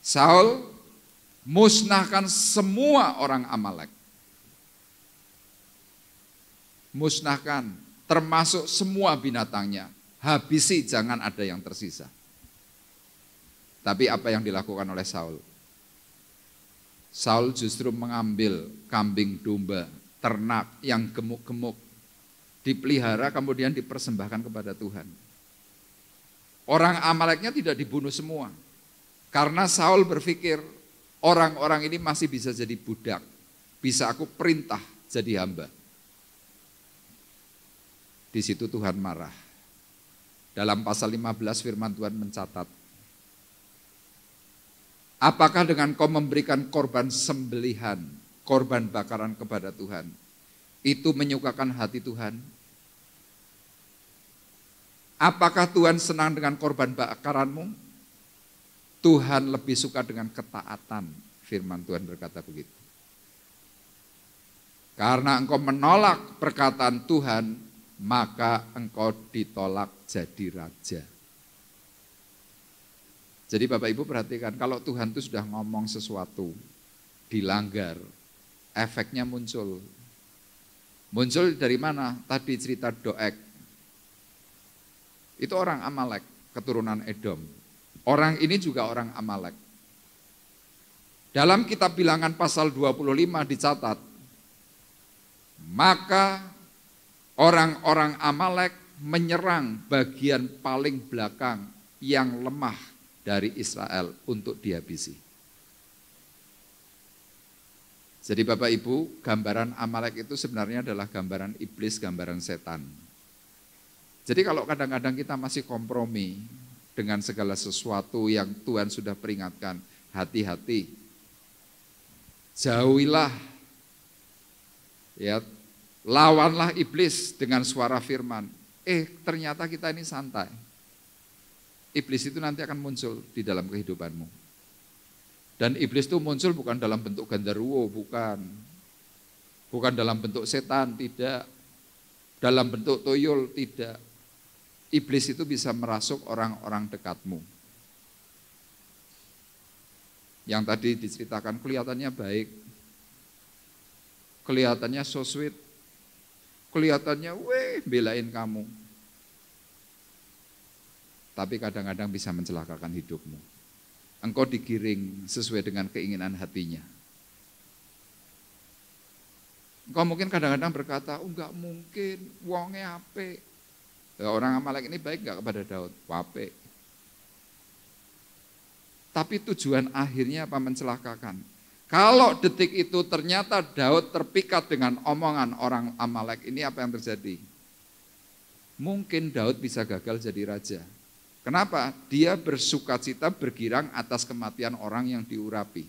S2: Saul, musnahkan semua orang Amalek. Musnahkan, termasuk semua binatangnya. Habisi, jangan ada yang tersisa. Tapi apa yang dilakukan oleh Saul? Saul justru mengambil kambing domba, ternak yang gemuk-gemuk, dipelihara kemudian dipersembahkan kepada Tuhan. Orang Amaleknya tidak dibunuh semua. Karena Saul berpikir orang-orang ini masih bisa jadi budak. bisa aku perintah jadi hamba. Di situ Tuhan marah. Dalam pasal 15 firman Tuhan mencatat, apakah dengan kau memberikan korban sembelihan, korban bakaran kepada Tuhan, itu menyukakan hati Tuhan? Apakah Tuhan senang dengan korban bakaranmu? Tuhan lebih suka dengan ketaatan. Firman Tuhan berkata begitu. Karena engkau menolak perkataan Tuhan, maka engkau ditolak jadi raja. Jadi Bapak Ibu perhatikan, kalau Tuhan itu sudah ngomong sesuatu, dilanggar, efeknya muncul. Muncul dari mana? Tadi cerita Doeg. Itu orang Amalek, keturunan Edom. Orang ini juga orang Amalek. Dalam kitab Bilangan pasal 25 dicatat, maka orang-orang Amalek menyerang bagian paling belakang yang lemah dari Israel untuk dihabisi. Jadi Bapak Ibu, gambaran Amalek itu sebenarnya adalah gambaran iblis, gambaran setan. Jadi kalau kadang-kadang kita masih kompromi dengan segala sesuatu yang Tuhan sudah peringatkan, hati-hati. Jauhilah, ya, lawanlah iblis dengan suara firman. Ternyata kita ini santai. Iblis itu nanti akan muncul di dalam kehidupanmu. Dan iblis itu muncul bukan dalam bentuk genderuwo, bukan. Bukan dalam bentuk setan, tidak. Dalam bentuk tuyul, tidak. Iblis itu bisa merasuk orang-orang dekatmu. Yang tadi diceritakan kelihatannya baik, kelihatannya so sweet, kelihatannya belain kamu. Tapi kadang-kadang bisa mencelakakan hidupmu. Engkau digiring sesuai dengan keinginan hatinya. Engkau mungkin kadang-kadang berkata, enggak mungkin, wonge apik. Orang Amalek ini baik enggak kepada Daud? Apik. Tapi tujuan akhirnya apa? Mencelakakan. Kalau detik itu ternyata Daud terpikat dengan omongan orang Amalek ini, apa yang terjadi? Mungkin Daud bisa gagal jadi raja. Kenapa? Dia bersukacita bergirang atas kematian orang yang diurapi.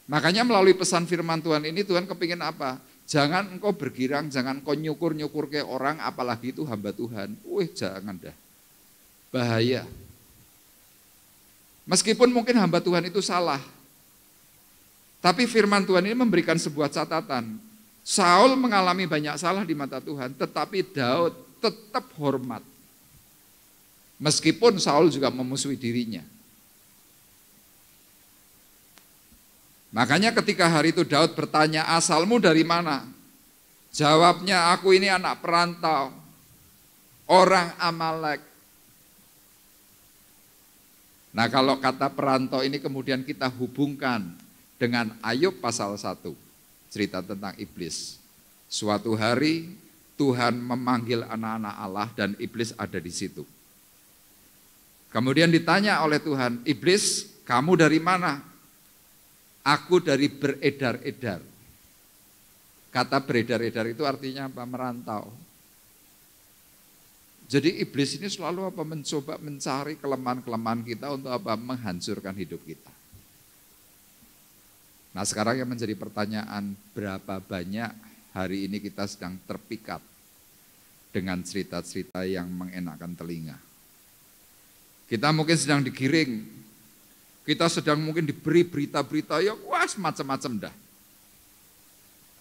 S2: Makanya melalui pesan firman Tuhan ini Tuhan kepingin apa? Jangan engkau bergirang, jangan engkau nyukur-nyukur ke orang, apalagi itu hamba Tuhan. Jangan dah. Bahaya. Meskipun mungkin hamba Tuhan itu salah, tapi firman Tuhan ini memberikan sebuah catatan. Saul mengalami banyak salah di mata Tuhan, tetapi Daud tetap hormat. Meskipun Saul juga memusuhi dirinya. Makanya ketika hari itu Daud bertanya, asalmu dari mana? Jawabnya, aku ini anak perantau, orang Amalek. Nah kalau kata perantau ini kemudian kita hubungkan dengan Ayub pasal 1, cerita tentang iblis. Suatu hari Tuhan memanggil anak-anak Allah dan iblis ada di situ. Kemudian ditanya oleh Tuhan, iblis kamu dari mana? Aku dari beredar-edar. Kata beredar-edar itu artinya apa? Merantau. Jadi iblis ini selalu apa? Mencoba mencari kelemahan-kelemahan kita untuk apa? Menghancurkan hidup kita. Nah sekarang yang menjadi pertanyaan, berapa banyak hari ini kita sedang terpikat dengan cerita-cerita yang mengenakan telinga. Kita mungkin sedang digiring. Kita sedang mungkin diberi berita-berita yang macam-macam dah.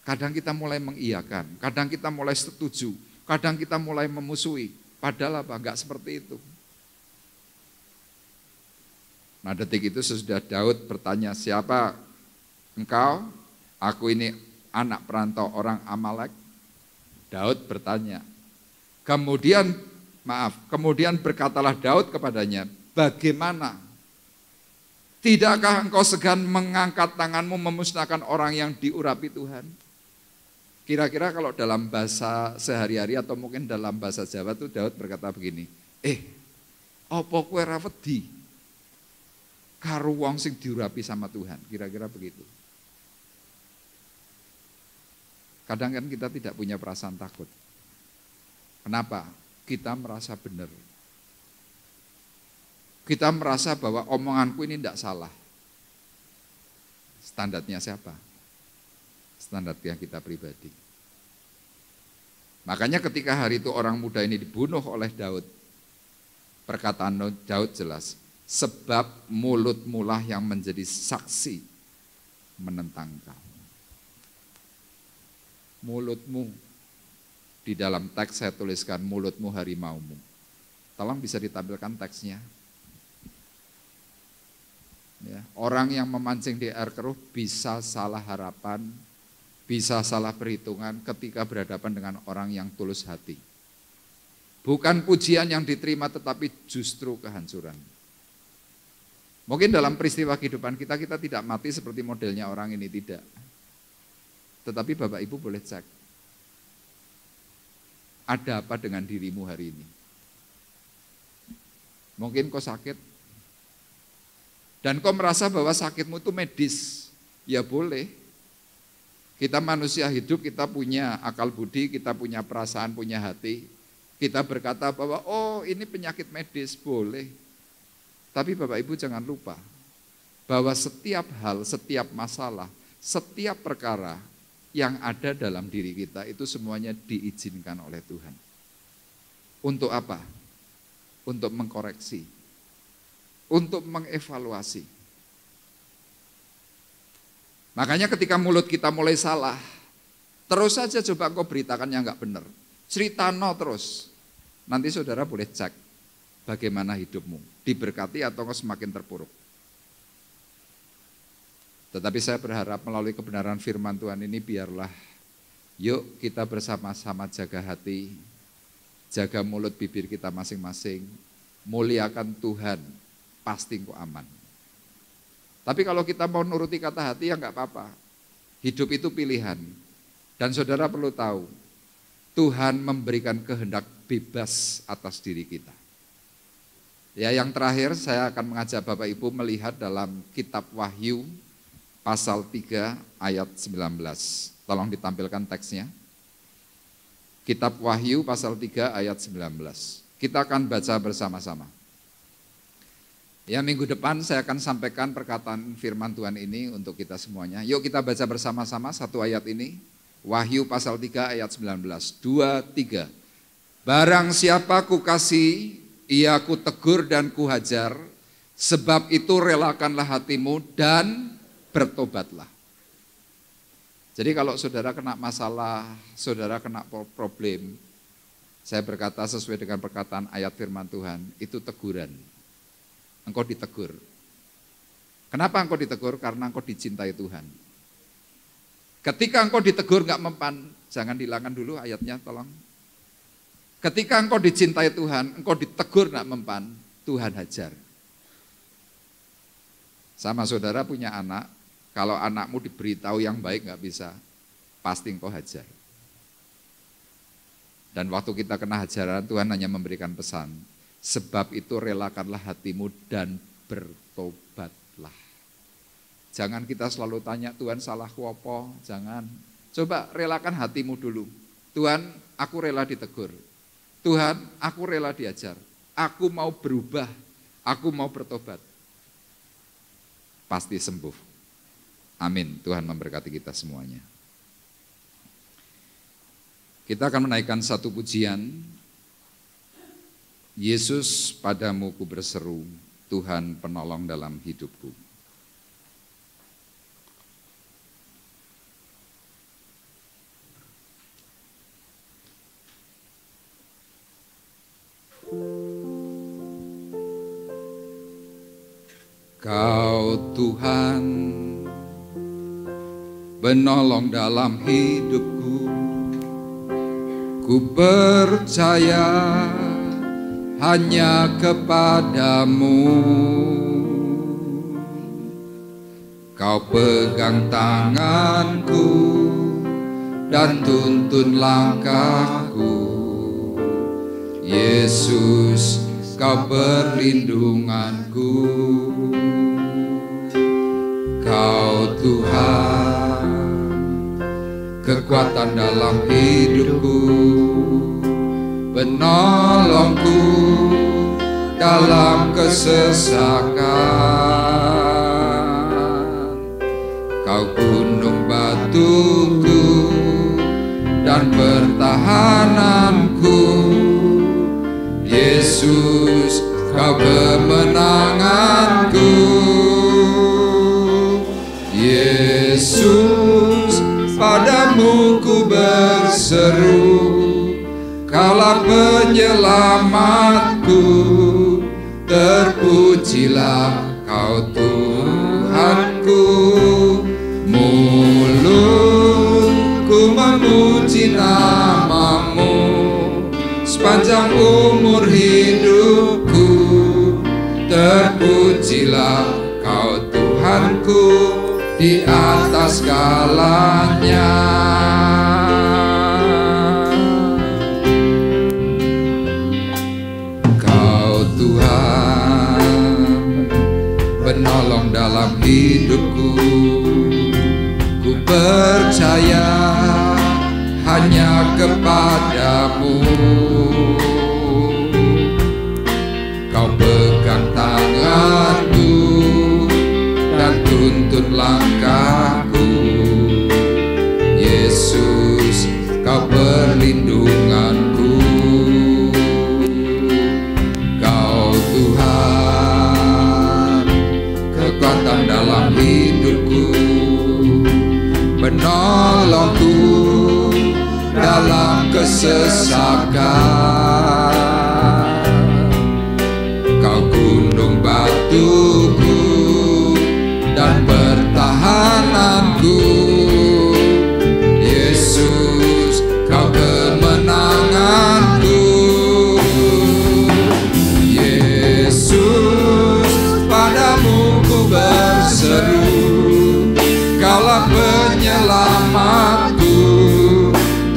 S2: Kadang kita mulai mengiyakan, kadang kita mulai setuju, kadang kita mulai memusuhi. Padahal apa? Enggak seperti itu. Nah detik itu sesudah Daud bertanya, siapa engkau? Aku ini anak perantau orang Amalek. Daud bertanya. Kemudian berkatalah Daud kepadanya, bagaimana? Tidakkah engkau segan mengangkat tanganmu memusnahkan orang yang diurapi Tuhan? Kira-kira kalau dalam bahasa sehari-hari atau mungkin dalam bahasa Jawa itu Daud berkata begini, apa kowe ra wedi karo wong sing diurapi sama Tuhan? Kira-kira begitu. Kadang kan kita tidak punya perasaan takut. Kenapa? Kita merasa benar. Kita merasa bahwa omonganku ini tidak salah. Standarnya siapa? Standarnya kita pribadi. Makanya ketika hari itu orang muda ini dibunuh oleh Daud, perkataan Daud jelas, sebab mulutmu lah yang menjadi saksi menentang kau. Mulutmu, di dalam teks saya tuliskan mulutmu harimaumu. Tolong bisa ditampilkan teksnya. Ya, orang yang memancing di air keruh bisa salah harapan, bisa salah perhitungan ketika berhadapan dengan orang yang tulus hati. Bukan pujian yang diterima tetapi justru kehancuran. Mungkin dalam peristiwa kehidupan kita tidak mati seperti modelnya orang ini, tidak. Tetapi Bapak Ibu boleh cek. Ada apa dengan dirimu hari ini? Mungkin kau sakit. Dan kau merasa bahwa sakitmu itu medis, ya boleh. Kita manusia hidup, kita punya akal budi, kita punya perasaan, punya hati. Kita berkata bahwa oh ini penyakit medis, boleh. Tapi Bapak Ibu jangan lupa bahwa setiap hal, setiap masalah, setiap perkara yang ada dalam diri kita itu semuanya diizinkan oleh Tuhan. Untuk apa? Untuk mengkoreksi. Untuk mengevaluasi. Makanya ketika mulut kita mulai salah, terus saja coba engkau beritakan yang enggak benar. Cerita no terus. Nanti saudara boleh cek bagaimana hidupmu. Diberkati atau engkau semakin terpuruk. Tetapi saya berharap melalui kebenaran firman Tuhan ini biarlah yuk kita bersama-sama jaga hati, jaga mulut bibir kita masing-masing, muliakan Tuhan. Pasti kok aman. Tapi kalau kita mau nuruti kata hati ya enggak apa-apa. Hidup itu pilihan. Dan saudara perlu tahu, Tuhan memberikan kehendak bebas atas diri kita. Ya, yang terakhir saya akan mengajak Bapak Ibu melihat dalam kitab Wahyu pasal 3 ayat 19. Tolong ditampilkan teksnya. Kitab Wahyu pasal 3 ayat 19. Kita akan baca bersama-sama. Ya, minggu depan saya akan sampaikan perkataan firman Tuhan ini untuk kita semuanya. Yuk kita baca bersama-sama satu ayat ini. Wahyu pasal 3 ayat 19. 2, 3. Barang siapa ku kasih, ia ku tegur dan ku hajar, sebab itu relakanlah hatimu dan bertobatlah. Jadi kalau saudara kena masalah, saudara kena problem, saya berkata sesuai dengan perkataan ayat firman Tuhan, itu teguran. Engkau ditegur. Kenapa engkau ditegur? Karena engkau dicintai Tuhan. Ketika engkau ditegur enggak mempan, jangan dihilangkan dulu ayatnya tolong. Ketika engkau dicintai Tuhan, engkau ditegur enggak mempan, Tuhan hajar. Sama saudara punya anak, kalau anakmu diberitahu yang baik enggak bisa, pasti engkau hajar. Dan waktu kita kena hajaran, Tuhan hanya memberikan pesan. Sebab itu relakanlah hatimu dan bertobatlah. Jangan kita selalu tanya, Tuhan salahku apa? Jangan. Coba relakan hatimu dulu. Tuhan, aku rela ditegur. Tuhan, aku rela diajar. Aku mau berubah. Aku mau bertobat. Pasti sembuh. Amin. Tuhan memberkati kita semuanya. Kita akan menaikkan satu pujian. Yesus, padamu ku berseru, Tuhan penolong dalam hidupku. Kau Tuhan penolong dalam hidupku, ku percaya hanya kepadamu. Kau pegang tanganku dan tuntun langkahku. Yesus, kau perlindunganku. Kau Tuhan, kekuatan dalam hidupku, penolongku dalam kesesakan. Kau gunung batuku dan pertahananku, Yesus, Kau kemenanganku. Yesus, padamu ku berseru, Kaulah penyelamatku. Terpujilah Kau Tuhanku. Mulutku memuji nama-Mu sepanjang umur hidupku. Terpujilah Kau Tuhanku di atas segalanya. Kau Tuhan, penolong dalam hidupku. Ku percaya hanya kepada-Mu. Kau pegang tanganku dan tuntun langkahku. Yesus, Kau perlindunganku. Kau Tuhan, kekuatan dalam hidupku, penolongku dalam kesesakan. Kau gunung batuku dan pertahananku. Yesus, Kau kemenanganku. Yesus, padamu ku berseru, Kaulah penyelamatku.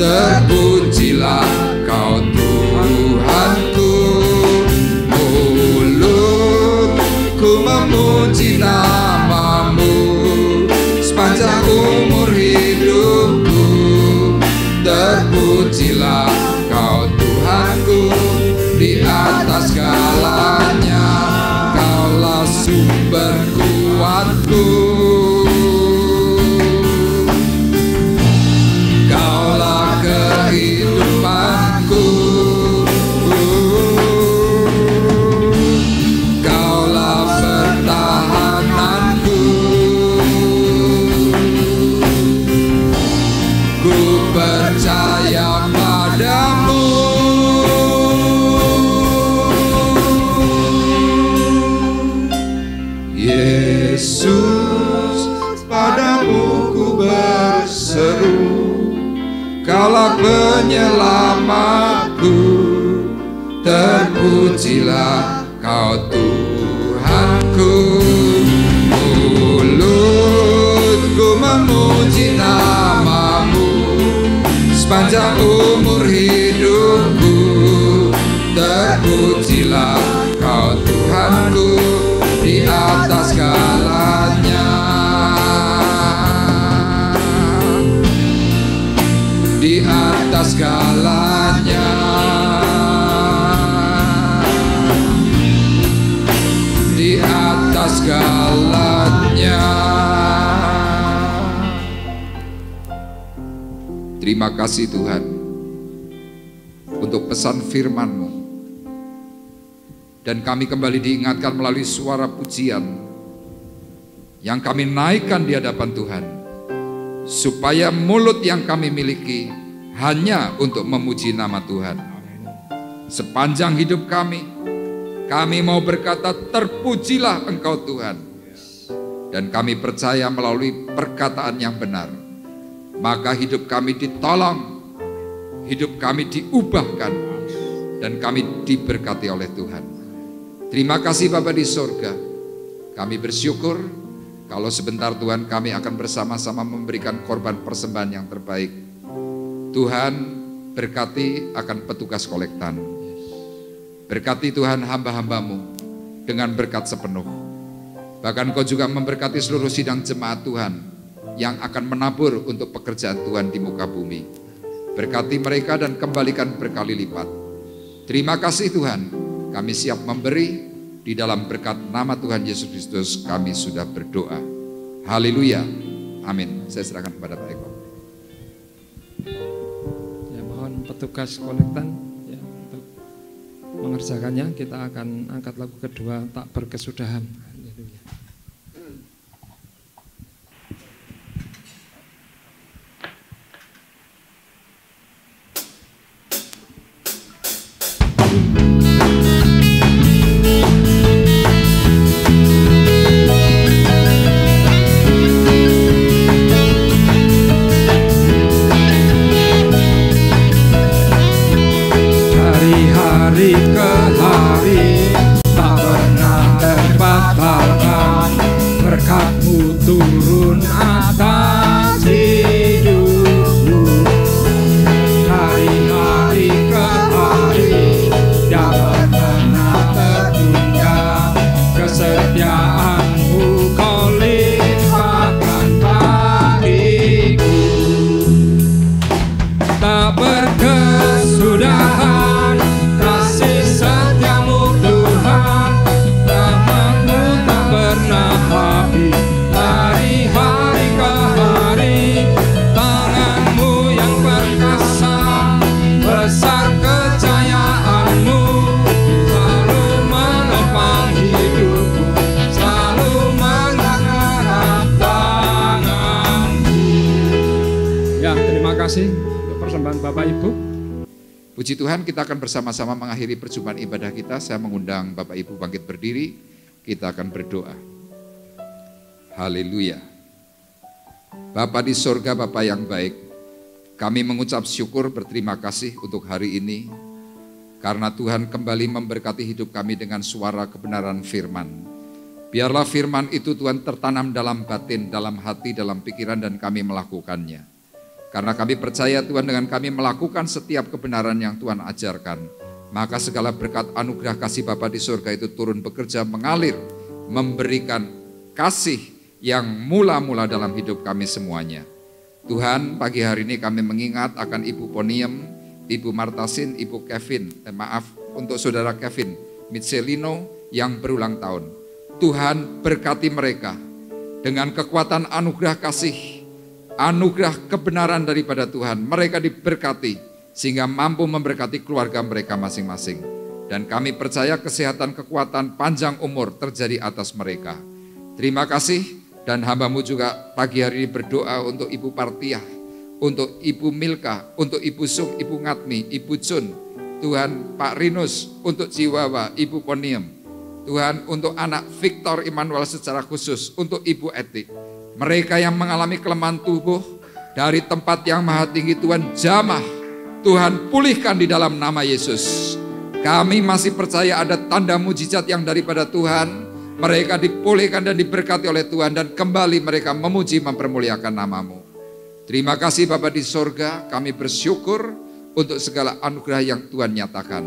S2: Terpujilah Kau Tuhanku. Mulutku memuji nama-Mu sepanjang umur hidupku. Terpujilah Kau Tuhanku di atas segalanya. Kaulah sumber kuatku, Kaulah kehidupanku, Kaulah pertahananku. Ku percaya padamu. Yesus, padamu ku berseru, Kaulah penyelamatku. Terpujilah Kau Tuhanku. Mulutku memuji nama-Mu sepanjang umur hidupku. Terpujilah Kau Tuhanku di atas segalanya. Di atas segalanya. Di atas segalanya. Terima kasih Tuhan untuk pesan firman-Mu. Dan kami kembali diingatkan melalui suara pujian yang kami naikkan di hadapan Tuhan, supaya mulut yang kami miliki hanya untuk memuji nama Tuhan. Sepanjang hidup kami mau berkata, terpujilah Engkau Tuhan. Dan kami percaya melalui perkataan yang benar, maka hidup kami ditolong, hidup kami diubahkan, dan kami diberkati oleh Tuhan. Terima kasih Bapa di surga. Kami bersyukur kalau sebentar Tuhan kami akan bersama-sama memberikan korban persembahan yang terbaik. Tuhan berkati akan petugas kolektan. Berkati Tuhan hamba-hamba-Mu dengan berkat sepenuh. Bahkan Kau juga memberkati seluruh sidang jemaat Tuhan yang akan menabur untuk pekerjaan Tuhan di muka bumi. Berkati mereka dan kembalikan berkali lipat. Terima kasih Tuhan, kami siap memberi. Di dalam berkat nama Tuhan Yesus Kristus kami sudah berdoa. Haleluya. Amin. Saya serahkan kepada Pak Eko.
S1: Ya, mohon petugas kolektan ya, untuk mengerjakannya. Kita akan angkat lagu kedua, Tak Berkesudahan. Haleluya. Hari ke hari tak pernah terbatalkan, berkat-Mu turun atas hidupku. Dari hari ke hari tak pernah tertunda, kesetiaan-Mu Kau limpahkan bagiku. Tak berkesudahan kasih untuk persembahan Bapak Ibu.
S2: Puji Tuhan, kita akan bersama-sama mengakhiri perjumpaan ibadah kita. Saya mengundang Bapak Ibu bangkit berdiri. Kita akan berdoa. Haleluya. Bapa di sorga, Bapa yang baik, kami mengucap syukur berterima kasih untuk hari ini, karena Tuhan kembali memberkati hidup kami dengan suara kebenaran firman. Biarlah firman itu Tuhan tertanam dalam batin, dalam hati, dalam pikiran, dan kami melakukannya. Karena kami percaya Tuhan, dengan kami melakukan setiap kebenaran yang Tuhan ajarkan, maka segala berkat anugerah kasih Bapa di surga itu turun bekerja, mengalir, memberikan kasih yang mula-mula dalam hidup kami semuanya. Tuhan, pagi hari ini kami mengingat akan Ibu Poniem, Ibu Martasin, Ibu Kevin, untuk Saudara Kevin Michelino yang berulang tahun. Tuhan berkati mereka dengan kekuatan anugerah kasih, anugerah kebenaran daripada Tuhan. Mereka diberkati sehingga mampu memberkati keluarga mereka masing-masing. Dan kami percaya kesehatan, kekuatan, panjang umur terjadi atas mereka. Terima kasih, dan hamba-Mu juga pagi hari ini berdoa untuk Ibu Partiah, untuk Ibu Milka, untuk Ibu Sung, Ibu Ngatmi, Ibu Jun, Tuhan Pak Rinus, untuk Jiwawa, Ibu Poniem, Tuhan untuk anak Victor Immanuel secara khusus, untuk Ibu Eti. Mereka yang mengalami kelemahan tubuh dari tempat yang maha tinggi, Tuhan jamah, Tuhan pulihkan di dalam nama Yesus. Kami masih percaya ada tanda mujizat yang daripada Tuhan. Mereka dipulihkan dan diberkati oleh Tuhan, dan kembali mereka memuji mempermuliakan nama-Mu. Terima kasih Bapa di sorga, kami bersyukur untuk segala anugerah yang Tuhan nyatakan.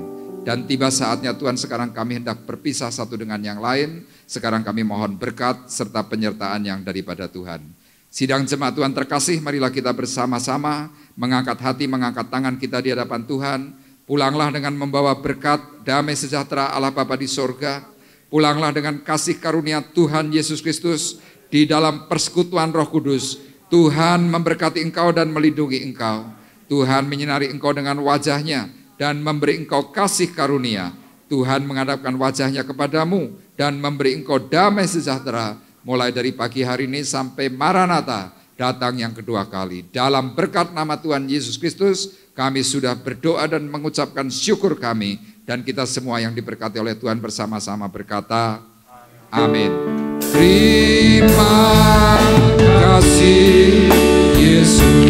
S2: Dan tiba saatnya Tuhan, sekarang kami hendak berpisah satu dengan yang lain. Sekarang kami mohon berkat serta penyertaan yang daripada Tuhan. Sidang jemaat Tuhan terkasih, marilah kita bersama-sama mengangkat hati, mengangkat tangan kita di hadapan Tuhan. Pulanglah dengan membawa berkat, damai sejahtera Allah Bapa di sorga. Pulanglah dengan kasih karunia Tuhan Yesus Kristus di dalam persekutuan Roh Kudus. Tuhan memberkati engkau dan melindungi engkau. Tuhan menyinari engkau dengan wajah-Nya dan memberi engkau kasih karunia. Tuhan menghadapkan wajah-Nya kepadamu dan memberi engkau damai sejahtera mulai dari pagi hari ini sampai Maranatha datang yang kedua kali. Dalam berkat nama Tuhan Yesus Kristus, kami sudah berdoa dan mengucapkan syukur kami, dan kita semua yang diberkati oleh Tuhan bersama-sama berkata, amin. Terima kasih Yesus.